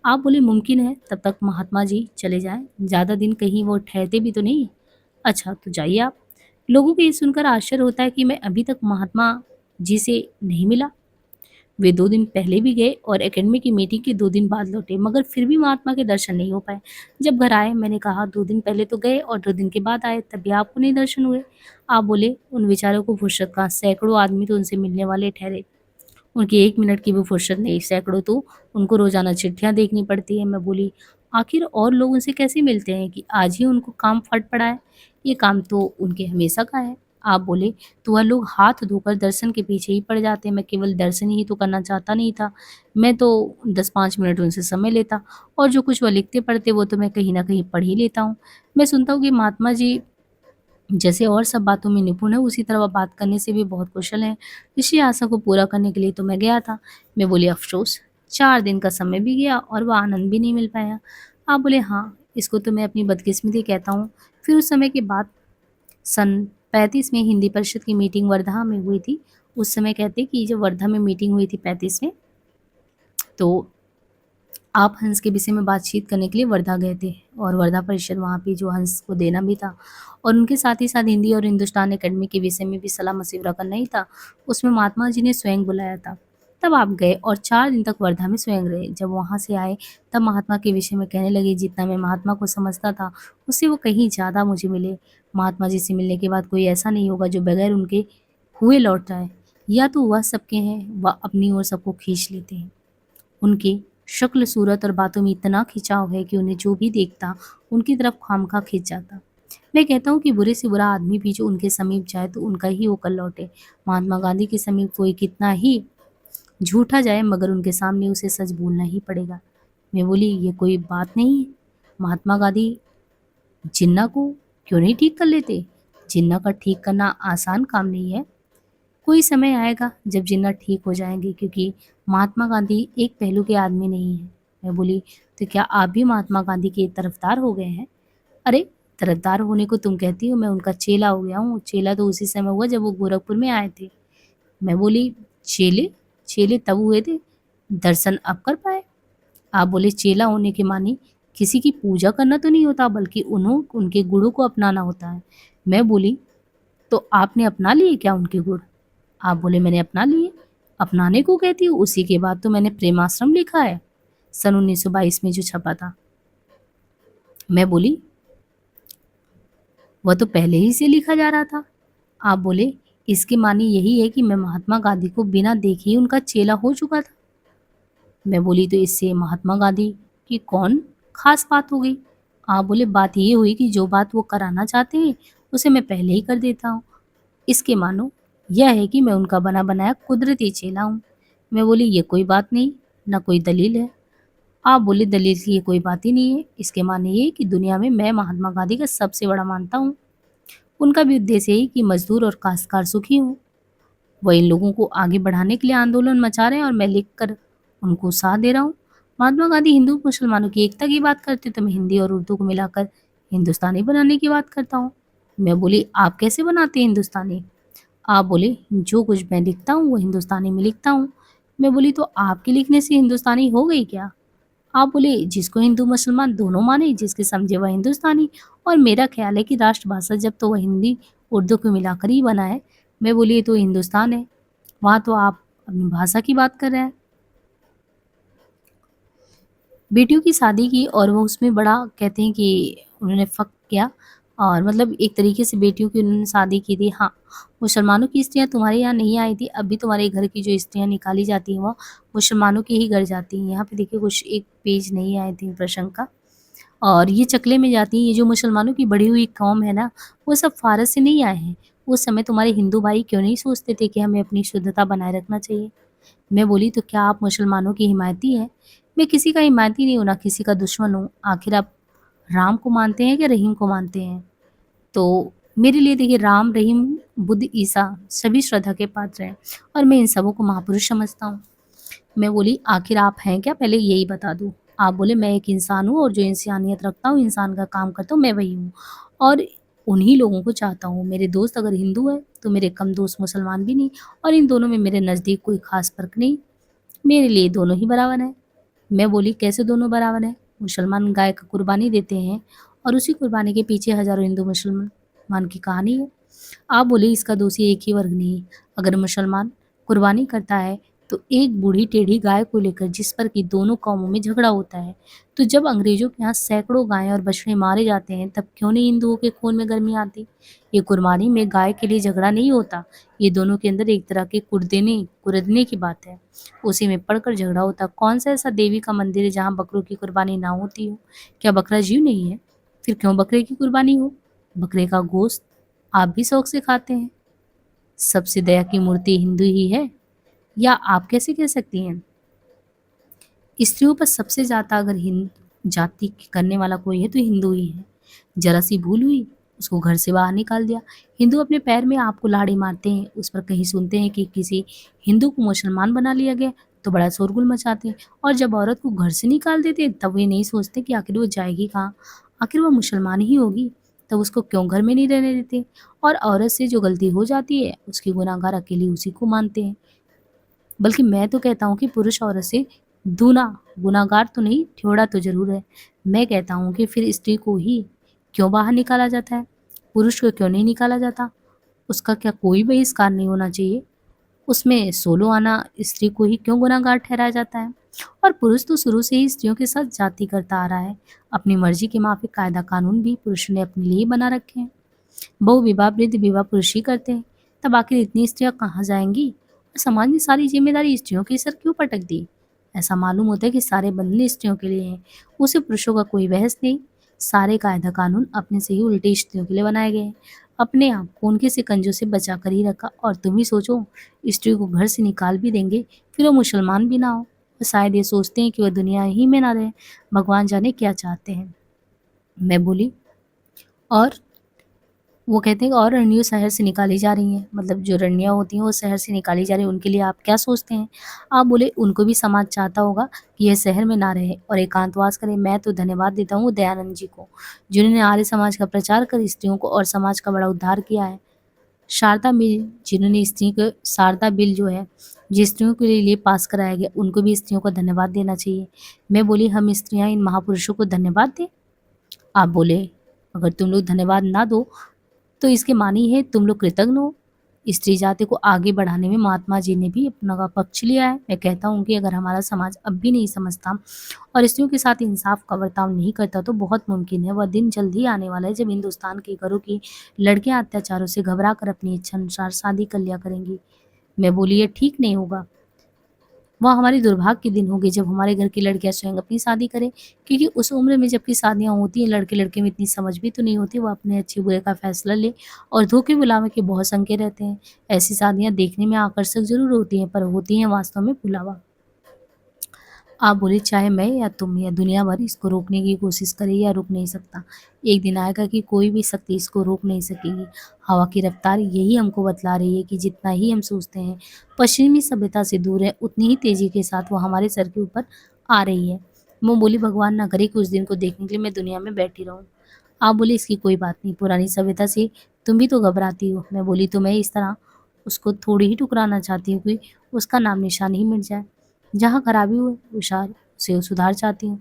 आप बोले मुमकिन है तब तक महात्मा जी चले जाएँ, ज़्यादा दिन कहीं वो ठहरते भी तो नहीं। अच्छा तो जाइए आप। लोगों को ये सुनकर आश्चर्य होता है कि मैं अभी तक महात्मा जी से नहीं मिला। वे 2 दिन पहले भी गए और एकेडमी की मीटिंग के 2 दिन बाद लौटे, मगर फिर भी महात्मा के दर्शन नहीं हो पाए। जब घर आए मैंने कहा 2 दिन पहले तो गए और 2 दिन के बाद आए, तब भी आपको नहीं दर्शन हुए। आप बोले उन बेचारों को फुर्सत कहाँ, सैकड़ों आदमी तो उनसे मिलने वाले ठहरे। उनकी 1 मिनट की भी फुर्सत नहीं, सैकड़ों तो उनको रोज़ाना चिट्ठियाँ देखनी पड़ती है। मैं बोली, आखिर और लोग उनसे कैसे मिलते हैं कि आज ही उनको काम फट पड़ा है? ये काम तो उनके हमेशा का है। आप बोले, तो वह लोग हाथ धोकर दर्शन के पीछे ही पड़ जाते हैं। मैं केवल दर्शन ही तो करना चाहता नहीं था। मैं तो 10-5 मिनट उनसे समय लेता और जो कुछ वह लिखते पढ़ते वो तो मैं कहीं न कहीं पढ़ ही लेता हूँ। मैं सुनता हूँ कि महात्मा जी जैसे और सब बातों में निपुण है, उसी तरह वह बात करने से भी बहुत कुशल हैं। इसी आशा को पूरा करने के लिए तो मैं गया था। मैं बोली अफ़सोस, 4 दिन का समय भी गया और वह आनंद भी नहीं मिल पाया। आप बोले हाँ, इसको तो मैं अपनी बदकिस्मती कहता हूँ। फिर उस समय के बाद सन 35 में हिंदी परिषद की मीटिंग वर्धा में हुई थी। उस समय कहते कि जब वर्धा में मीटिंग हुई थी 35 में, तो आप हंस के विषय में बातचीत करने के लिए वर्धा गए थे और वर्धा परिषद वहाँ पे जो हंस को देना भी था और उनके साथ ही साथ हिंदी और हिंदुस्तान एकेडमी के विषय में भी सलाह मशविरा करना ही था। उसमें महात्मा जी ने स्वयं बुलाया था। तब आप गए और 4 दिन तक वर्धा में स्वयं रहे। जब वहाँ से आए तब महात्मा के विषय में कहने लगे जितना मैं महात्मा को समझता था उससे वो कहीं ज़्यादा मुझे मिले। महात्मा जी से मिलने के बाद कोई ऐसा नहीं होगा जो बगैर उनके हुए लौट जाए। या तो वह सबके हैं, वह अपनी ओर सबको खींच लेते हैं। उनकी शक्ल, सूरत और बातों में इतना खिंचाव है कि उन्हें जो भी देखता, उनकी तरफ खामखा खिंच जाता। मैं कहता हूँ कि बुरे से बुरा आदमी भी जो उनके समीप जाए तो उनका ही होकर लौटे। महात्मा गांधी के समीप कोई कितना ही झूठा जाए मगर उनके सामने उसे सच बोलना ही पड़ेगा। मैं बोली ये कोई बात नहीं है। महात्मा गांधी जिन्ना को क्यों नहीं ठीक कर लेते? जिन्ना का ठीक करना आसान काम नहीं है। कोई समय आएगा जब जिन्ना ठीक हो जाएंगे क्योंकि महात्मा गांधी एक पहलू के आदमी नहीं है। मैं बोली तो क्या आप भी महात्मा गांधी के तरफदार हो गए हैं? अरे तरफदार होने को तुम कहती हो, मैं उनका चेला हो गया हूँ। चेला तो उसी समय हुआ जब वो गोरखपुर में आए थे। मैं बोली चेले चेले तब हुए थे, दर्शन अब कर पाए? आप बोले चेला होने के माने किसी की पूजा करना तो नहीं होता बल्कि उन्हों उनके गुणों को अपनाना होता है। मैं बोली तो आपने अपना लिए क्या उनके गुण? आप बोले मैंने अपना लिए। अपनाने को कहती हूँ, उसी के बाद तो मैंने प्रेमाश्रम लिखा है, सन 1922 में जो छपा था। मैं बोली वह तो पहले ही से लिखा जा रहा था। आप बोले इसके माने यही है कि मैं महात्मा गांधी को बिना देखे ही उनका चेला हो चुका था। मैं बोली तो इससे महात्मा गांधी की कौन खास बात हो गई? आप बोले बात ये हुई कि जो बात वो कराना चाहते हैं उसे मैं पहले ही कर देता हूँ। इसके मानो यह है कि मैं उनका बना बनाया कुदरती चेला हूँ। मैं बोली ये कोई बात नहीं, ना कोई दलील है। आप बोले दलील की ये कोई बात ही नहीं है। इसके माने ये कि दुनिया में मैं महात्मा गांधी का सबसे बड़ा मानता हूँ। उनका भी उद्देश्य यही कि मजदूर और काश्तकार सुखी हों। वह इन लोगों को आगे बढ़ाने के लिए आंदोलन मचा रहे हैं और मैं लिख कर उनको साथ दे रहा हूँ। महात्मा गांधी हिंदू मुसलमानों की एकता की बात करते तो मैं हिंदी और उर्दू को मिलाकर हिंदुस्तानी बनाने की बात करता हूँ। मैं बोली आप कैसे बनाते हैं हिंदुस्तानी? आप बोले जो कुछ मैं लिखता हूँ वो हिंदुस्तानी में लिखता हूँ। मैं बोली तो आपके लिखने से हिंदुस्तानी हो गई क्या? आप बोले जिसको हिंदू मुसलमान दोनों माने, जिसके समझे वह हिंदुस्तानी। और मेरा ख्याल है कि राष्ट्रभाषा जब तो वह हिंदी उर्दू को मिलाकर ही बना है। मैं बोली ये तो हिंदुस्तान है, वहाँ तो आप अपनी भाषा की बात कर रहे हैं। बेटियों की शादी की और वो उसमें बड़ा कहते हैं कि उन्होंने फ़ख्र किया और मतलब एक तरीके से बेटियों की उन्होंने शादी की थी। हाँ, मुसलमानों की स्त्रियाँ तुम्हारे यहाँ नहीं आई थी, अब भी तुम्हारे घर की जो स्त्रियाँ निकाली जाती हैं वो मुसलमानों के ही घर जाती हैं। यहाँ पे देखिए कुछ एक पेज नहीं आए थे प्रसंग का। और ये चकले में जाती हैं, ये जो मुसलमानों की बढ़ी हुई कौम है ना, वो सब फ़ारस से नहीं आए हैं। उस समय तुम्हारे हिंदू भाई क्यों नहीं सोचते थे कि हमें अपनी शुद्धता बनाए रखना चाहिए? मैं बोली तो क्या आप मुसलमानों की हिमायती हैं? मैं किसी का हिमायती नहीं हूँ, ना किसी का दुश्मन हूँ। आखिर आप राम को मानते हैं कि रहीम को मानते हैं? तो मेरे लिए देखिए राम, रहीम, बुद्ध, ईसा सभी श्रद्धा के पात्र हैं और मैं इन सबों को महापुरुष समझता हूँ। मैं बोली आखिर आप हैं क्या, पहले यही बता दो। आप बोले मैं एक इंसान हूँ और जो इंसानियत रखता हूँ, इंसान का काम करता हूँ, मैं वही हूँ। और उन्हीं लोगों को चाहता हूँ। मेरे दोस्त अगर हिंदू हैं तो मेरे कम दोस्त मुसलमान भी नहीं, और इन दोनों में मेरे नज़दीक कोई ख़ास फ़र्क नहीं। मेरे लिए दोनों ही बराबर हैं। मैं बोली, कैसे दोनों बराबर हैं? मुसलमान गाय का कुर्बानी देते हैं और उसी कुर्बानी के पीछे हज़ारों हिंदू मुसलमान की कहानी है। आप बोले, इसका दोषी एक ही वर्ग नहीं। अगर मुसलमान कुर्बानी करता है तो एक बूढ़ी टेढ़ी गाय को लेकर, जिस पर कि दोनों कौमों में झगड़ा होता है। तो जब अंग्रेजों के यहाँ सैकड़ों गायें और बछड़े मारे जाते हैं, तब क्यों नहीं हिंदुओं के खून में गर्मी आती? ये कुर्बानी में गाय के लिए झगड़ा नहीं होता, ये दोनों के अंदर एक तरह के कुर्दने की बात है। उसी में पड़कर झगड़ा होता। कौन सा ऐसा देवी का मंदिर है जहाँ बकरों की कुर्बानी ना होती हो? क्या बकरा जीव नहीं है? फिर क्यों बकरे की कुर्बानी हो? बकरे का गोश्त आप भी शौक से खाते हैं। सबसे दया की मूर्ति हिंदू ही है, या आप कैसे कह सकती हैं? स्त्रियों पर सबसे ज्यादा अगर हिंदू जाति करने वाला कोई है तो हिंदू ही है। जरा सी भूल हुई, उसको घर से बाहर निकाल दिया। हिंदू अपने पैर में आपको लाड़ी मारते हैं, उस पर कहीं सुनते हैं कि किसी हिंदू को मुसलमान बना लिया गया, तो बड़ा शोरगुल मचाते हैं। और जब औरत को घर से निकाल देते हैं, तब वे नहीं सोचते कि आखिर वो जाएगी कहाँ, आखिर वो मुसलमान ही होगी, तब उसको क्यों घर में नहीं रहने देते। और औरत से जो गलती हो जाती है, उसकी गुनाहगार अकेली उसी को मानते हैं। बल्कि मैं तो कहता हूँ कि पुरुष औरत से दूना गुनाहगार तो नहीं, ठियोड़ा तो जरूर है। मैं कहता हूँ कि फिर स्त्री को ही क्यों बाहर निकाला जाता है, पुरुष को क्यों नहीं निकाला जाता? उसका क्या कोई बहिष्कार नहीं होना चाहिए? उसमें सोलो आना स्त्री को ही क्यों गुनाहगार ठहराया जाता है? और पुरुष तो शुरू से ही स्त्रियों के साथ जाति करता आ रहा है। अपनी मर्जी के माफिक कायदा कानून भी पुरुष ने अपने लिए बना रखे हैं। बहु विवाह वृद्ध विवाह पुरुष ही करते हैं। तब आखिर इतनी स्त्रियां कहाँ जाएंगी? और समाज ने सारी जिम्मेदारी स्त्रियों के सर क्यों पटक दी? ऐसा मालूम होता है कि सारे बंधन स्त्रियों के लिए हैं, उसे पुरुषों का कोई बहस नहीं। सारे कायदा कानून अपने से ही उल्टे स्त्रियों के लिए बनाए गए हैं। अपने आप को उनके सिकंजों से बचा कर ही रखा। और तुम ही सोचो, स्त्री को घर से निकाल भी देंगे, फिर वो मुसलमान भी ना हो, तो शायद ये सोचते हैं कि वह दुनिया ही में ना रहे। भगवान जाने क्या चाहते हैं। मैं बोली, और वो कहते हैं कि और रणनियों शहर से निकाली जा रही हैं, मतलब जो रणनियाँ होती हैं वो शहर से निकाली जा रही हैं, उनके लिए आप क्या सोचते हैं? आप बोले, उनको भी समाज चाहता होगा कि यह शहर में ना रहे और एकांतवास करे। मैं तो धन्यवाद देता हूँ दयानंद जी को, जिन्होंने आर्य समाज का प्रचार कर स्त्रियों को और समाज का बड़ा उद्धार किया है। शारदा बिल, जिन्होंने स्त्री को शारदा बिल जो है, जो स्त्रियों के लिए पास कराया गया, उनको भी स्त्रियों को धन्यवाद देना चाहिए। मैं बोली, हम स्त्रियाँ इन महापुरुषों को धन्यवाद दें? आप बोले, अगर तुम लोग धन्यवाद ना दो तो इसके मानी है तुम लोग कृतज्ञ हो। स्त्री जाति को आगे बढ़ाने में महात्मा जी ने भी अपना का पक्ष लिया है। मैं कहता हूँ कि अगर हमारा समाज अब भी नहीं समझता और स्त्रियों के साथ इंसाफ का बर्ताव नहीं करता, तो बहुत मुमकिन है वह दिन जल्द ही आने वाला है जब हिंदुस्तान के घरों की लड़कियां अत्याचारों से घबरा कर अपनी इच्छा अनुसार शादी कर लिया करेंगी। मैं बोली, ये ठीक नहीं होगा। वह हमारे दुर्भाग्य के दिन होंगे जब हमारे घर की लड़कियां स्वयं अपनी शादी करें, क्योंकि उस उम्र में जबकि शादियां होती हैं, लड़के लड़के में इतनी समझ भी तो नहीं होती, वह अपने अच्छे बुरे का फैसला ले। और धोखे बुलावे के बहुत संकेत रहते हैं। ऐसी शादियां देखने में आकर्षक जरूर होती हैं, पर होती हैं वास्तव में भुलावा। आप बोले, चाहे मैं या तुम या दुनिया भर इसको रोकने की कोशिश करे, या रुक नहीं सकता। एक दिन आएगा कि कोई भी शक्ति इसको रोक नहीं सकेगी। हवा की रफ्तार यही हमको बतला रही है कि जितना ही हम सोचते हैं पश्चिमी सभ्यता से दूर है, उतनी ही तेजी के साथ वो हमारे सर के ऊपर आ रही है। मैं बोली, भगवान ना करे कि उस दिन को देखने के लिए मैं दुनिया में बैठी रहूं। आप बोले, इसकी कोई बात नहीं, पुरानी सभ्यता से तुम भी तो घबराती हो। मैं बोली, तो मैं इस तरह उसको थोड़ी ही टुकराना चाहती हूँ कि उसका नाम निशान ही मिट जाए। जहाँ खराबी हुई से सुधार चाहती हूँ।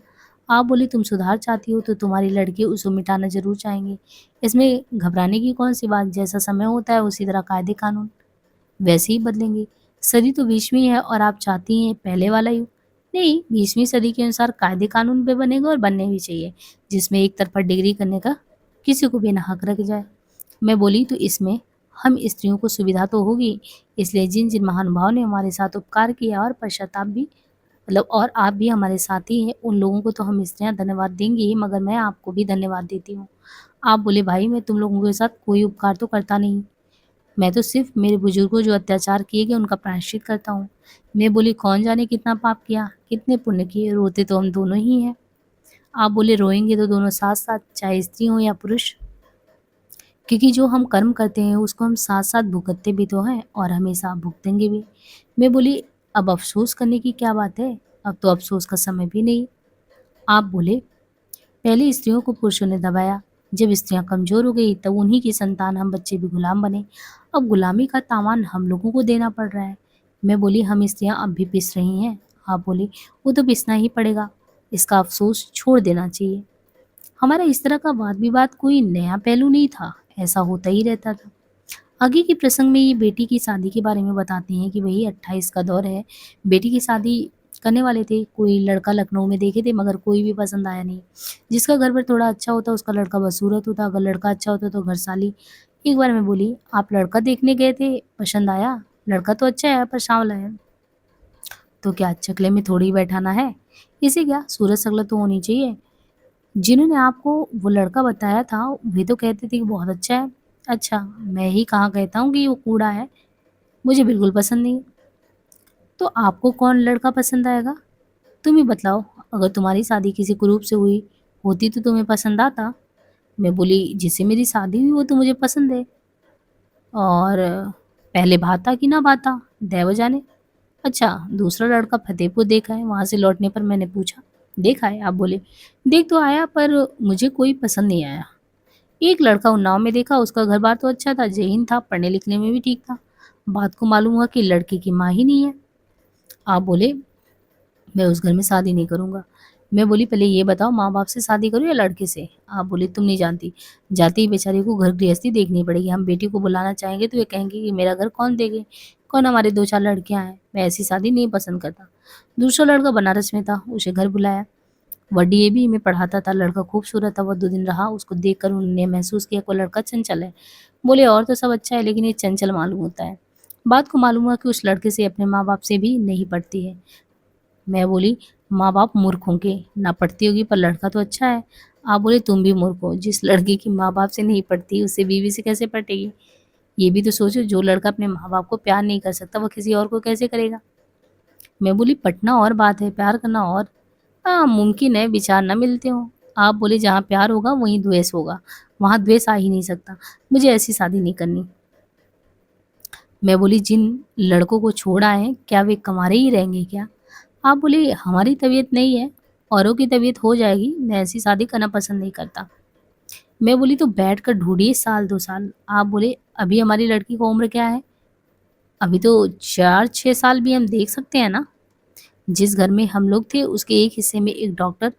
आप बोली, तुम सुधार चाहती हो तो तुम्हारी लड़की उसको मिटाना जरूर चाहेंगे। इसमें घबराने की कौन सी बात? जैसा समय होता है उसी तरह कायदे कानून वैसे ही बदलेंगे। सदी तो 20वीं है और आप चाहती हैं पहले वाला युग। नहीं, 20वीं सदी के अनुसार कायदे कानून भी बनेगा और बनने भी चाहिए, जिसमें एक तरफा डिग्री करने का किसी को भी ना हक रख जाए। मैं बोली, तो इसमें हम स्त्रियों को सुविधा तो होगी, इसलिए जिन जिन महानुभाव ने हमारे साथ उपकार किया और पश्चाताप भी, मतलब और आप भी हमारे साथ ही हैं, उन लोगों को तो हम स्त्रियां धन्यवाद देंगी ही, मगर मैं आपको भी धन्यवाद देती हूँ। आप बोले, भाई मैं तुम लोगों के साथ कोई उपकार तो करता नहीं, मैं तो सिर्फ मेरे बुजुर्गों जो अत्याचार किए गए उनका प्रायश्चित करता हूँ। मैं बोली, कौन जाने कितना पाप किया, कितने पुण्य किए, रोते तो हम दोनों ही हैं। आप बोले, रोएंगे तो दोनों साथ साथ, चाहे स्त्री हो या पुरुष, क्योंकि जो हम कर्म करते हैं उसको हम साथ साथ भुगतते भी तो हैं और हमेशा भुगतेंगे भी। मैं बोली, अब अफसोस करने की क्या बात है, अब तो अफसोस का समय भी नहीं। आप बोले, पहले स्त्रियों को पुरुषों ने दबाया, जब स्त्रियाँ कमज़ोर हो गई तब उन्हीं की संतान हम बच्चे भी गुलाम बने। अब गुलामी का तावान हम लोगों को देना पड़ रहा है। मैं बोली हम स्त्रियाँ अब भी पिस रही हैं। आप बोली वो तो पिसना ही पड़ेगा, इसका अफ़सोस छोड़ देना चाहिए। हमारा इस तरह का वाद-विवाद कोई नया पहलू नहीं था, ऐसा होता ही रहता था। आगे के प्रसंग में ये बेटी की शादी के बारे में बताते हैं कि वही 28 का दौर है। बेटी की शादी करने वाले थे, कोई लड़का लखनऊ में देखे थे मगर कोई भी पसंद आया नहीं। जिसका घर पर थोड़ा अच्छा होता उसका लड़का बदसूरत होता, अगर लड़का अच्छा होता तो घरसाली। एक बार मैं बोली, "आप लड़का देखने गए थे, पसंद आया? लड़का तो अच्छा है पर सांवला है। तो क्या चकले में थोड़ी बैठाना है? इसे क्या सूरत शक्ल तो होनी चाहिए।" जिन्होंने आपको वो लड़का बताया था, वे तो कहते थे कि बहुत अच्छा है। अच्छा, मैं ही कहाँ कहता हूँ कि वो कूड़ा है, मुझे बिल्कुल पसंद नहीं। तो आपको कौन लड़का पसंद आएगा? तुम ही बतलाओ, अगर तुम्हारी शादी किसी कुरूप से हुई होती तो तुम्हें पसंद आता? मैं बोली, जिससे मेरी शादी हुई वो तो मुझे पसंद है। और पहले भाता कि ना भाता, दैव जाने। अच्छा, दूसरा लड़का फतेहपुर देखा है, वहाँ से लौटने पर मैंने पूछा, देखा है? आप बोले, देख तो आया पर मुझे कोई पसंद नहीं आया। एक लड़का उन्नाव में देखा, उसका घर-बार तो अच्छा था, ज़हीन था, पढ़ने-लिखने में भी ठीक था। बात को मालूम हुआ कि लड़के की माँ ही नहीं है। आप बोले, मैं उस घर में शादी नहीं करूँगा। मैं बोली, पहले ये बताओ माँ-बाप से शादी करूँ या लड़के से? आप बोली, तुम नहीं जानती, जाते ही बेचारी को घर गृहस्थी देखनी पड़ेगी। हम बेटी को बुलाना चाहेंगे तो ये कहेंगे कि मेरा घर कौन देखे? कौन हमारे 2-4 लड़कियाँ हैं, मैं ऐसी शादी नहीं पसंद करता। दूसरा लड़का बनारस में था, उसे घर बुलाया। वह डीएवी में पढ़ाता था, लड़का खूबसूरत था, वह 2 दिन रहा, उसको देखकर उन्होंने महसूस किया कोई लड़का चंचल है। बोले और तो सब अच्छा है लेकिन ये चंचल मालूम होता है। बात को मालूम हुआ कि उस लड़के से अपने माँ-बाप से भी नहीं पटती है। मैं बोली, माँ-बाप मूर्ख होंगे, ना पटती होगी पर लड़का तो अच्छा है। आप बोले, तुम भी मूर्ख हो, जिस लड़की की माँ-बाप से नहीं पटती उससे बीवी से कैसे पटेगी? ये भी तो सोचो, जो लड़का अपने माँ-बाप को प्यार नहीं कर सकता वो किसी और को कैसे करेगा? मैं बोली, पटना और बात है, प्यार करना और। हाँ, मुमकिन है विचार ना मिलते हों। आप बोले, जहाँ प्यार होगा वहीं द्वेष होगा, वहाँ द्वेष आ ही नहीं सकता। मुझे ऐसी शादी नहीं करनी। मैं बोली, जिन लड़कों को छोड़ा है क्या वे कंवारे ही रहेंगे क्या? आप बोले, हमारी तबीयत नहीं है, औरों की तबीयत हो जाएगी, मैं ऐसी शादी करना पसंद नहीं करता। मैं बोली, तो बैठकर ढूँढिए साल 2 साल। आप बोले, अभी हमारी लड़की की उम्र क्या है? अभी तो 4-6 साल भी हम देख सकते हैं ना? जिस घर में हम लोग थे उसके एक हिस्से में एक डॉक्टर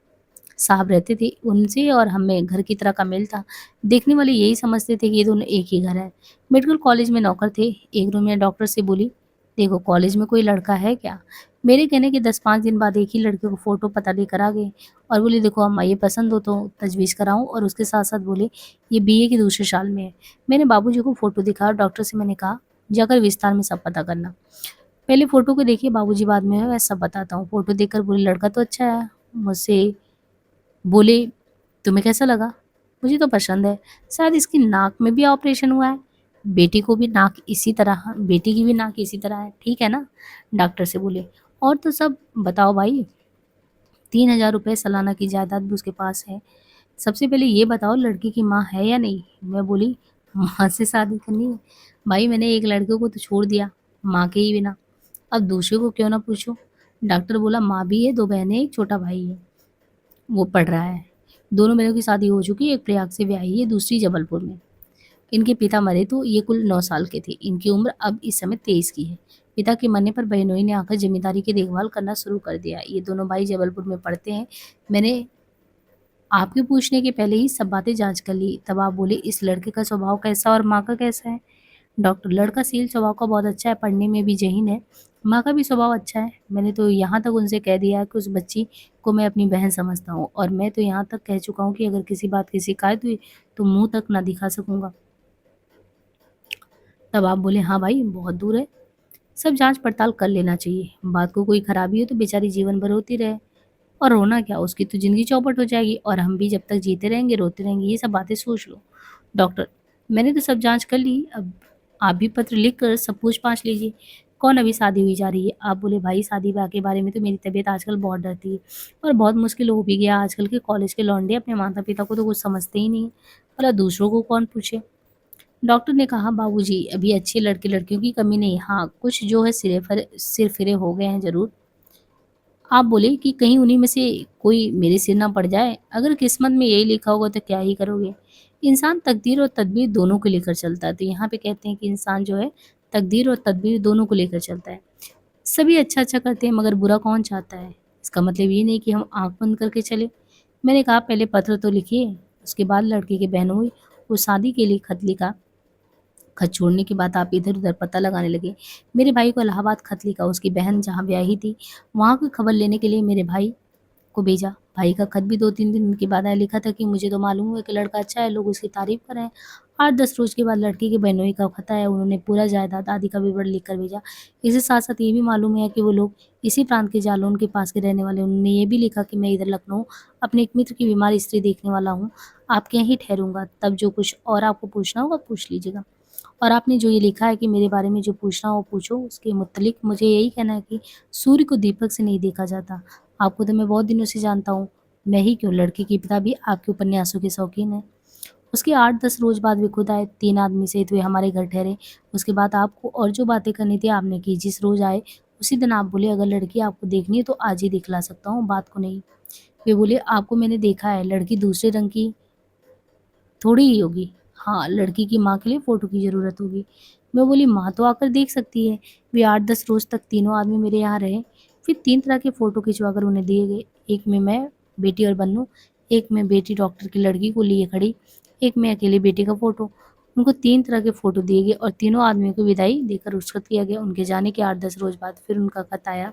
साहब रहते थे, उनसे और हमें घर की तरह का मेल था। देखने वाले यही समझते थे कि ये दोनों एक ही घर है। मेडिकल कॉलेज में नौकर थे। एक दिन मैं डॉक्टर से बोली, देखो कॉलेज में कोई लड़का है क्या? मेरे कहने के 10-5 दिन बाद एक ही लड़के को फ़ोटो पता लेकर आ गए और बोले, देखो अम्मा ये पसंद हो तो तजवीज़ कराऊँ, और उसके साथ-साथ बोले ये बीए के दूसरे साल में है। मैंने बाबूजी को फ़ोटो दिखाया और डॉक्टर से मैंने कहा, जाकर विस्तार में सब पता करना। पहले फ़ोटो को देखिए बाबूजी, बाद में मैं सब बताता हूँ। फ़ोटो देखकर बोले, लड़का तो अच्छा है। मुझसे बोले, तुम्हें कैसा लगा? मुझे तो पसंद है। शायद इसकी नाक में भी ऑपरेशन हुआ है। बेटी की भी नाक इसी तरह है, ठीक है ना? डॉक्टर से बोले, और तो सब बताओ भाई, 3000 रुपए सालाना की जायदाद भी उसके पास है। सबसे पहले ये बताओ लड़की की माँ है या नहीं? मैं बोली, माँ से शादी करनी है? भाई मैंने एक लड़के को तो छोड़ दिया, माँ के ही बिना। अब दूसरे को क्यों ना पूछूं? डॉक्टर बोला, माँ भी है, 2 बहनें, एक छोटा भाई है। वो पढ़ रहा है। दोनों बहनों की शादी हो चुकी है, एक प्रयाग से ब्याही है, दूसरी जबलपुर में। इनके पिता मरे तो ये कुल 9 साल के थे। इनकी उम्र अब इस समय 23 की है। पिता के मरने पर बहनोई ने आकर ज़िम्मेदारी की देखभाल करना शुरू कर दिया। ये दोनों भाई जबलपुर में पढ़ते हैं। मैंने आपके पूछने के पहले ही सब बातें जाँच कर ली। तब आप बोले, इस लड़के का स्वभाव कैसा और माँ का कैसा है? डॉक्टर, लड़का सील स्वभाव का बहुत अच्छा है, पढ़ने में भी ज़हीन है। माँ का भी स्वभाव अच्छा है। मैंने तो यहाँ तक उनसे कह दिया है कि उस बच्ची को मैं अपनी बहन समझता हूँ, और मैं तो यहाँ तक कह चुका हूँ कि अगर किसी बात की शिकायत हुई तो मुँह तक ना दिखा सकूँगा। तब आप बोले, हाँ भाई, बहुत दूर है। सब जाँच-पड़ताल कर लेना चाहिए। बात को कोई खराबी हो तो बेचारी जीवन भर रोती रहे, और रोना क्या, उसकी तो ज़िंदगी चौपट हो जाएगी और हम भी जब तक जीते रहेंगे, रोते रहेंगे। ये सब बातें सोच लो। डॉक्टर, मैंने तो सब जाँच कर ली, अब आप भी पत्र लिख कर सब पूछ-पाछ लीजिए। कौन अभी शादी हुई जा रही है? आप बोले, भाई शादी-ब्याह के बारे में तो मेरी तबीयत आजकल बहुत डरती है और बहुत मुश्किल हो भी गया। आजकल के कॉलेज के लौंडे अपने माता-पिता को तो कुछ समझते ही नहीं हैं, भला दूसरों को कौन पूछे? डॉक्टर ने कहा, बाबूजी अभी अच्छे लड़के-लड़कियों की कमी नहीं, हाँ, कुछ जो है सिरे फिरे हो गए हैं ज़रूर। आप बोले कि कहीं उन्हीं में से कोई मेरे सिर ना पड़ जाए। अगर किस्मत में यही लिखा होगा तो क्या ही करोगे? इंसान तकदीर और तदबीर दोनों को लेकर चलता है। तो यहाँ पे कहते हैं कि इंसान जो है तकदीर और तदबीर दोनों को लेकर चलता है। सभी अच्छा-अच्छा करते हैं मगर बुरा कौन चाहता है? इसका मतलब ये नहीं कि हम आँख बंद करके चले। मैंने कहा पहले पत्र तो लिखिए, उसके बाद लड़के की बहनोई को शादी के लिए खत लिखा। खत छोड़ने के बाद आप इधर-उधर पता लगाने लगे। मेरे भाई को इलाहाबाद खत लिखा, उसकी बहन जहाँ ब्याही थी, वहाँ की खबर लेने के लिए मेरे भाई को भेजा। भाई का खत भी 2-3 दिन के बाद आया, लिखा था कि मुझे तो मालूम हुआ कि लड़का अच्छा है, लोग उसकी तारीफ़ कर रहे हैं। 8-10 रोज़ के बाद लड़की के बहनोई का खत आया, उन्होंने पूरा जायदाद आदि का विवरण लिख कर भेजा। इसके साथ-साथ ये भी मालूम है कि वो लोग इसी प्रांत के जालौन के पास के रहने वाले हैं। उन्होंने ये भी लिखा कि मैं इधर लखनऊ अपने एक मित्र की बीमार स्त्री देखने वाला हूँ, आपके यहाँ ही ठहरूँगा, तब जो कुछ और आपको पूछना होगा पूछ लीजिएगा। और आपने जो ये लिखा है कि मेरे बारे में जो पूछना हो पूछो, उसके मुत्तलिक मुझे यही कहना है कि सूर्य को दीपक से नहीं देखा जाता। आपको तो मैं बहुत दिनों से जानता हूँ, मैं ही क्यों, लड़के के पिता भी आपके उपन्यासों के शौकीन हैं। उसके 8-10 रोज़ बाद वे खुद आए, 3 आदमी सहित वे हमारे घर ठहरे। उसके बाद आपको और जो बातें करनी थी आपने की। जिस रोज़ आए, उसी दिन आप बोले अगर लड़की आपको देखनी है तो आज ही दिखला सकता हूँ, बात को नहीं। वे बोले आपको मैंने देखा है, लड़की दूसरे रंग की थोड़ी ही होगी। हाँ, लड़की की माँ के लिए फ़ोटो की ज़रूरत होगी। मैं बोली माँ तो आकर देख सकती है। वे 8-10 रोज़ तक तीनों आदमी मेरे यहाँ रहे। फिर 3 तरह के फ़ोटो खिंचवाकर उन्हें दिए गए। एक में मैं, बेटी और बन्नू, एक में बेटी डॉक्टर की लड़की को लिए खड़ी, एक में अकेले बेटे का फ़ोटो। उनको 3 तरह के फ़ोटो दिए गए और तीनों आदमियों को विदाई देकर रुखसत किया गया। उनके जाने के 8-10 रोज़ बाद फिर उनका खत आया,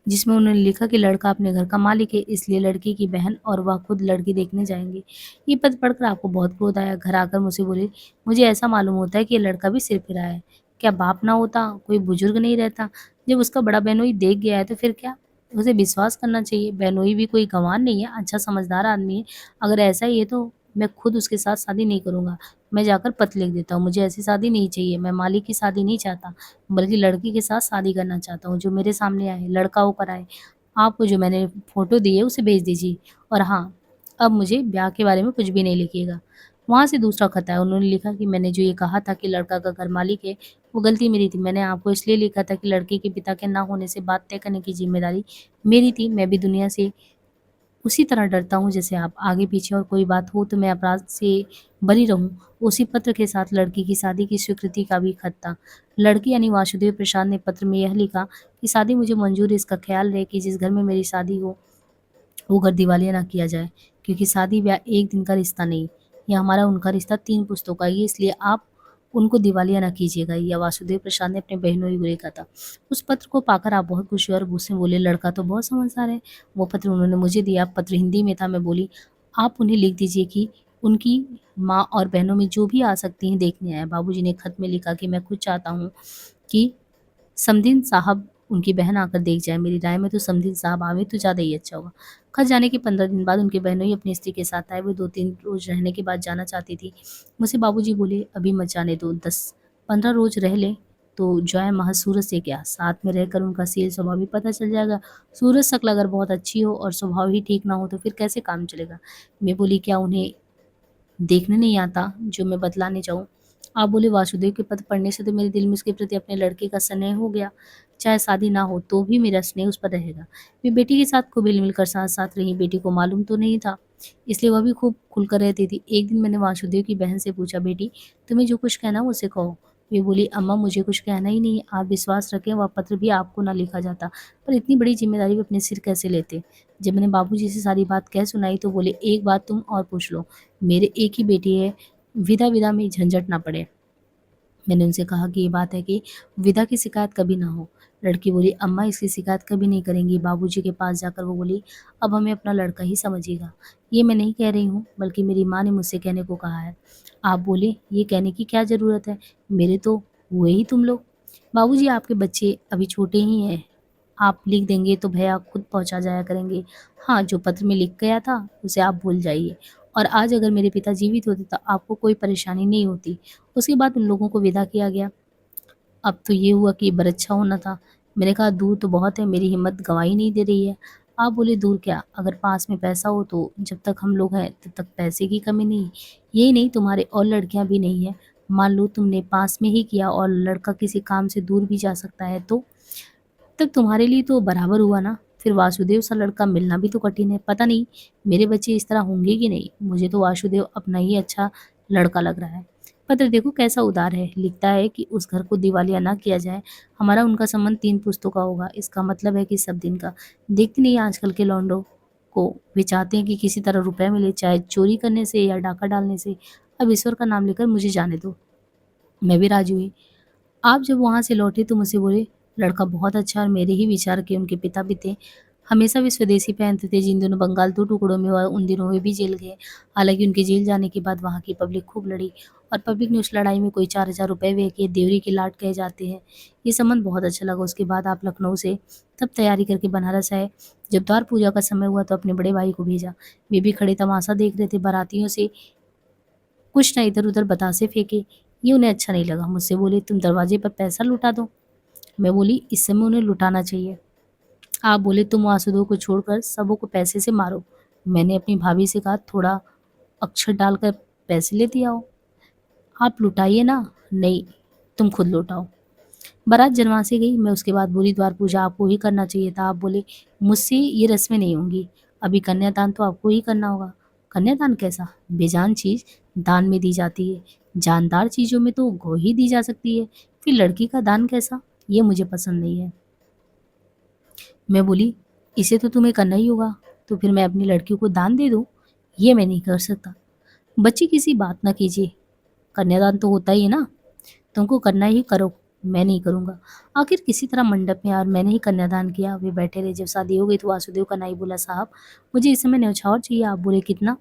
जिसमें उन्होंने लिखा कि लड़का अपने घर का मालिक है, इसलिए लड़की की बहन और वह खुद लड़की देखने जाएंगे। ये पत्र पढ़कर आपको बहुत क्रोध आया। घर आकर मुझसे बोले मुझे ऐसा मालूम होता है कि ये लड़का भी सिर फिरा है। क्या बाप ना होता, कोई बुजुर्ग नहीं रहता? जब उसका बड़ा बहनोई देख गया है तो फिर क्या? उसे विश्वास करना चाहिए। बहनोई भी कोई गंवार नहीं है, अच्छा समझदार आदमी है। अगर ऐसा ही है तो मैं खुद उसके साथ शादी नहीं करूंगा। मैं जाकर पत्र लिख देता हूँ, मुझे ऐसी शादी नहीं चाहिए। मैं मालिक की शादी नहीं चाहता, बल्कि लड़की के साथ शादी करना चाहता हूँ जो मेरे सामने आए, लड़का होकर आए। आपको जो मैंने फ़ोटो दी है उसे भेज दीजिए और हाँ, अब मुझे ब्याह के बारे में कुछ भी नहीं लिखिएगा। वहाँ से दूसरा खत आया, उन्होंने लिखा कि मैंने जो ये कहा था कि लड़का का घर मालिक है, वो गलती मेरी थी। मैंने आपको इसलिए लिखा था कि लड़के के पिता के ना होने से बात तय करने की ज़िम्मेदारी मेरी थी। मैं भी दुनिया से उसी तरह डरता हूँ जैसे आप। आगे पीछे और कोई बात हो तो मैं अपराध से बरी रहूँ। उसी पत्र के साथ लड़की की शादी की स्वीकृति का भी खत था। लड़की यानी वासुदेव प्रसाद ने पत्र में यह लिखा कि शादी मुझे मंजूर है, इसका ख्याल रहे कि जिस घर में मेरी शादी हो वो घर दिवालिया ना किया जाए, क्योंकि शादी ब्याह एक दिन का रिश्ता नहीं, यह हमारा उनका रिश्ता 3 पुश्तों का ही है, इसलिए आप उनको दिवालिया ना कीजिएगा। यह वासुदेव प्रसाद ने अपने बहनोई को लिखा था। उस पत्र को पाकर आप बहुत खुश हुए और मुझसे बोले लड़का तो बहुत समझदार है। वो पत्र उन्होंने मुझे दिया, पत्र हिंदी में था। मैं बोली आप उन्हें लिख दीजिए कि उनकी माँ और बहनों में जो भी आ सकती हैं देखने आए। बाबूजी ने खत में लिखा कि मैं खुद चाहता हूँ कि समदीन साहब उनकी बहन आकर देख जाए। मेरी राय में तो समदीन साहब आवे तो ज़्यादा ही अच्छा होगा। खत जाने के 15 दिन बाद उनकी बहनोई अपनी स्त्री के साथ आए। वो 2-3 रोज़ रहने के बाद जाना चाहती थी। मुझसे बाबूजी बोले अभी मत जाने दो, 10-15 रोज़ रह लें तो जाए महज़ सूरत से क्या, साथ में रहकर उनका सील स्वभाव भी पता चल जाएगा। सूरत शक्ल अगर बहुत अच्छी हो और स्वभाव ही ठीक ना हो तो फिर कैसे काम चलेगा। मैं बोली क्या उन्हें देखने नहीं आता जो मैं बतलाने जाऊँ? आप बोले वासुदेव के पत्र पढ़ने से तो मेरे दिल में उसके प्रति अपने लड़के का स्नेह हो गया। चाहे शादी ना हो तो भी मेरा स्नेह उस पर रहेगा। मैं बेटी के साथ खूब हिल-मिल कर साथ-साथ रही, बेटी को मालूम तो नहीं था, इसलिए वह भी खूब खुलकर रहती थी। एक दिन मैंने वासुदेव की बहन से पूछा, बेटी तुम्हें जो कुछ कहना हो उसे कहो। वे बोली अम्मा मुझे कुछ कहना ही नहीं है, आप विश्वास रखें वह पत्र भी आपको ना लिखा जाता, पर इतनी बड़ी ज़िम्मेदारी वे अपने सिर कैसे लेते? जब मैंने बाबूजी से सारी बात कह सुनाई तो बोले एक बात तुम और पूछ लो, मेरे एक ही बेटी है, विदा-विदा में झंझट ना पड़े। मैंने उनसे कहा कि ये बात है कि विदा की शिकायत कभी ना हो। लड़की बोली अम्मा इसकी शिकायत कभी नहीं करेंगी। बाबूजी के पास जाकर वो बोली अब हमें अपना लड़का ही समझिएगा। ये मैं नहीं कह रही हूँ बल्कि मेरी माँ ने मुझसे कहने को कहा है। आप बोले ये कहने की क्या ज़रूरत है, मेरे तो हुए ही तुम लोग। बाबूजी आपके बच्चे अभी छोटे ही हैं, आप लिख देंगे तो भैया खुद पहुँचा जाया करेंगे। हाँ, जो पत्र में लिख गया था उसे आप भूल जाइए और आज अगर मेरे पिता जीवित होते तो आपको कोई परेशानी नहीं होती। उसके बाद उन लोगों को विदा किया गया। अब तो ये हुआ कि बरच्छा होना था। मैंने कहा दूर तो बहुत है, मेरी हिम्मत गँवाही नहीं दे रही है। आप बोले दूर क्या, अगर पास में पैसा हो तो जब तक हम लोग हैं तब तक पैसे की कमी नहीं। यही नहीं तुम्हारे और लड़कियाँ भी नहीं हैं। मान लो तुमने पास में ही किया और लड़का किसी काम से दूर भी जा सकता है तो तब तुम्हारे लिए तो बराबर हुआ ना। फिर वासुदेव सा लड़का मिलना भी तो कठिन है। पता नहीं मेरे बच्चे इस तरह होंगे कि नहीं। मुझे तो वासुदेव अपना ही अच्छा लड़का लग रहा है। पत्र देखो कैसा उदार है। लिखता है कि उस घर को दिवालिया ना किया जाए। हमारा उनका संबंध 3 पुश्तों का होगा। इसका मतलब है कि सब दिन का। देखती नहीं आजकल के लौंडों को। वे चाहते हैं कि किसी तरह रुपया मिले, चाहे चोरी करने से या डाका डालने से। अब ईश्वर का नाम लेकर मुझे जाने दो। मैं भी राजी हुई। आप जब वहाँ से लौटे तो मुझसे बोले, लड़का बहुत अच्छा और मेरे ही विचार के उनके पिता भी थे। हमेशा वे स्वदेशी पहनते थे। जिन दिनों बंगाल 2 टुकड़ों में हुआ उन दिनों वे भी जेल गए। हालांकि उनके जेल जाने के बाद वहाँ की पब्लिक खूब लड़ी और पब्लिक ने उस लड़ाई में कोई 4,000 रुपये व्यय किए। देवरी के लाट कहे जाते हैं। ये संबंध बहुत अच्छा लगा। उसके बाद आप लखनऊ से तब तैयारी करके बनारस आए। जब द्वार पूजा का समय हुआ तो अपने बड़े भाई को भेजा। वे भी खड़े तमाशा देख रहे थे। बारातियों से कुछ न इधर उधर बतासे फेंके। ये उन्हें अच्छा नहीं लगा। मुझसे बोले, तुम दरवाजे पर पैसा लुटा दो। मैं बोली, इस समय उन्हें लुटाना चाहिए। आप बोले, तुम वासुदेव को छोड़कर सबों को पैसे से मारो। मैंने अपनी भाभी से कहा, थोड़ा अक्षर डालकर पैसे लेती आओ। आप लुटाइए ना। नहीं, तुम खुद लुटाओ। बारात जनवासे गई। मैं उसके बाद बोली, द्वार पूजा आपको ही करना चाहिए था। आप बोले, मुझसे ये रस्में नहीं होंगी। अभी कन्यादान तो आपको ही करना होगा। कन्यादान कैसा? बेजान चीज दान में दी जाती है। जानदार चीजों में तो गौ ही दी जा सकती है। फिर लड़की का दान कैसा? ये मुझे पसंद नहीं है। मैं बोली, इसे तो तुम्हें करना ही होगा। तो फिर मैं अपनी लड़की को दान दे दूं? ये मैं नहीं कर सकता। बच्ची किसी बात ना कीजिए। कन्यादान तो होता ही है ना। तुमको करना ही करो। मैं नहीं करूंगा। आखिर किसी तरह मंडप में और मैंने ही कन्यादान किया। वे बैठे रहे। जब शादी हो गई तो वासुदेव का नाई बोला, साहब मुझे इस समय न्यौछावर चाहिए। आप बोले, कितना?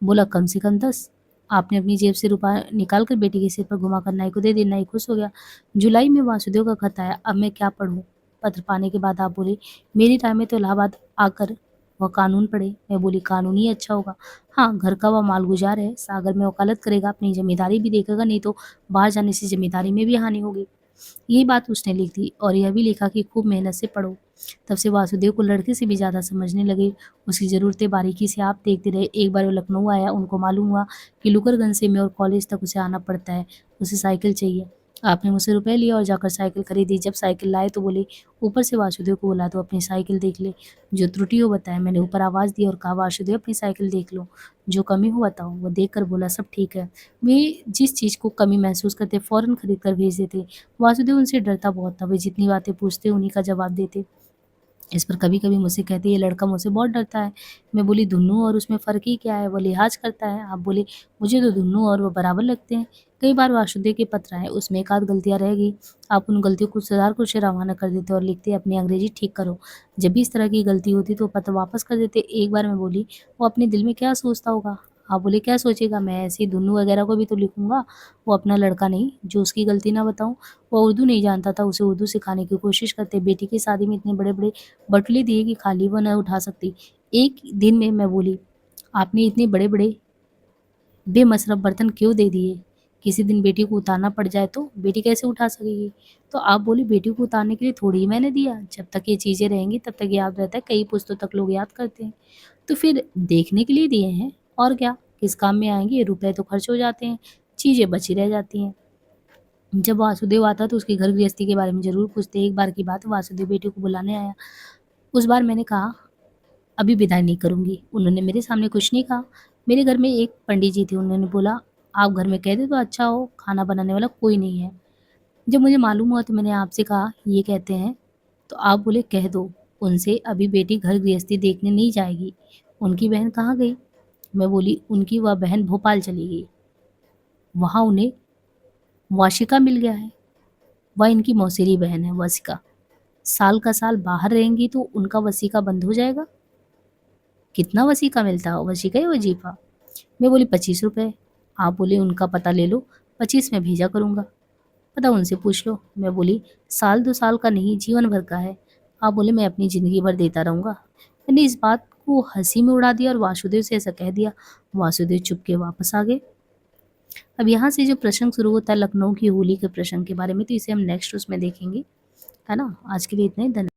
बोला, कम से कम 10। आपने अपनी जेब से रुपया निकाल कर बेटी के सिर पर घुमाकर नाई को दे दिया। नाई खुश हो गया। जुलाई में वासुदेव का खत आया। अब मैं क्या पढ़ूं? पत्र पाने के बाद आप बोले, मेरी राय में तो इलाहाबाद आकर वह कानून पढ़े। मैं बोली, कानून ही अच्छा होगा। हाँ, घर का वह मालगुजार है। सागर में वकालत करेगा, अपनी जमींदारी भी देखेगा। नहीं तो बाहर जाने से जमींदारी में भी हानि होगी। यही बात उसने लिख दी और यह भी लिखा कि खूब मेहनत से पढ़ो। तब से वासुदेव को लड़के से भी ज़्यादा समझने लगे। उसकी ज़रूरतें बारीकी से आप देखते रहे। एक बार वो लखनऊ आया। उनको मालूम हुआ कि लुकरगंज से मैं और कॉलेज तक उसे आना पड़ता है। उसे साइकिल चाहिए। आपने मुझसे रुपए लिए और जाकर साइकिल खरीदी। जब साइकिल लाए तो बोले, ऊपर से वासुदेव को बुला दो, अपनी साइकिल देख ले। जो त्रुटि हो बताए। मैंने ऊपर आवाज़ दी और कहा, वासुदेव अपनी साइकिल देख लो, जो कमी हो बताओ। वो देख कर बोला, सब ठीक है। वे जिस चीज़ को कमी महसूस करते फ़ौरन खरीद कर भेज देते। वासुदेव उनसे डरता बहुत था। वे जितनी बातें पूछते उन्हीं का जवाब देते। इस पर कभी कभी मुझसे कहते, ये लड़का मुझसे बहुत डरता है। मैं बोली, दुन्नू और उसमें फ़र्क ही क्या है? वो लिहाज करता है। आप बोले, मुझे तो दुन्नू और वो बराबर लगते हैं। कई बार वासुदेव के पत्र आए, उसमें एक आध गलतियाँ रह गई। आप उन गलतियों को सुधार कर उसे रवाना कर देते और लिखते, अपनी अंग्रेजी ठीक करो। जब भी इस तरह की गलती होती तो पत्र वापस कर देते। एक बार मैं बोली, वो अपने दिल में क्या सोचता होगा? आप बोले, क्या सोचेगा? मैं ऐसे ही दुन्नू वगैरह को भी तो लिखूंगा। वो अपना लड़का नहीं जो उसकी गलती ना बताऊं। वो उर्दू नहीं जानता था। उसे उर्दू सिखाने की कोशिश करते। बेटी की शादी में इतने बड़े बड़े बटुले दिए कि खाली वो न उठा सकती। एक दिन में मैं बोली, आपने इतने बड़े बड़े बेमसरफ बर्तन क्यों दे दिए? किसी दिन बेटी को उतारना पड़ जाए तो बेटी कैसे उठा सकेगी? तो आप बोली, बेटी को उतारने के लिए थोड़ी ही मैंने दिया। जब तक ये चीज़ें रहेंगी तब तक याद रहता है। कई पुस्तों तक लोग याद करते हैं। तो फिर देखने के लिए दिए हैं और क्या? किस काम में आएंगे? रुपए तो खर्च हो जाते हैं, चीज़ें बची रह जाती हैं। जब वासुदेव आता तो उसकी घर गृहस्थी के बारे में जरूर पूछते। एक बार की बात है, वासुदेव बेटी को बुलाने आया। उस बार मैंने कहा, अभी विदाई नहीं करूँगी। उन्होंने मेरे सामने कुछ नहीं कहा। मेरे घर में एक पंडित जी थे। उन्होंने बोला, आप घर में कह दे तो अच्छा हो, खाना बनाने वाला कोई नहीं है। जब मुझे मालूम हुआ तो मैंने आपसे कहा, ये कहते हैं। तो आप बोले, कह दो उनसे अभी बेटी घर गृहस्थी देखने नहीं जाएगी। उनकी बहन कहाँ गई? मैं बोली, उनकी वह बहन भोपाल चली गई। वहाँ उन्हें वाशिका मिल गया है। वह इनकी मौसेरी बहन है, वसिका। साल का साल बाहर रहेंगी तो उनका वसीका बंद हो जाएगा। कितना वसीका मिलता है? वसीका या वजीफा? मैं बोली, 25 रुपये। आप बोले, उनका पता ले लो, 25 में भेजा करूँगा। पता उनसे पूछ लो। मैं बोली, साल 2 साल का नहीं, जीवन भर का है। आप बोले, मैं अपनी ज़िंदगी भर देता रहूँगा। मैंने इस बात को हंसी में उड़ा दिया और वासुदेव से ऐसा कह दिया। वासुदेव चुप के वापस आ गए। अब यहाँ से जो प्रसंग शुरू होता है लखनऊ की होली के प्रसंग के बारे में, तो इसे हम नेक्स्ट उसमें देखेंगे, है ना। आज के लिए इतना ही। धन्यवाद।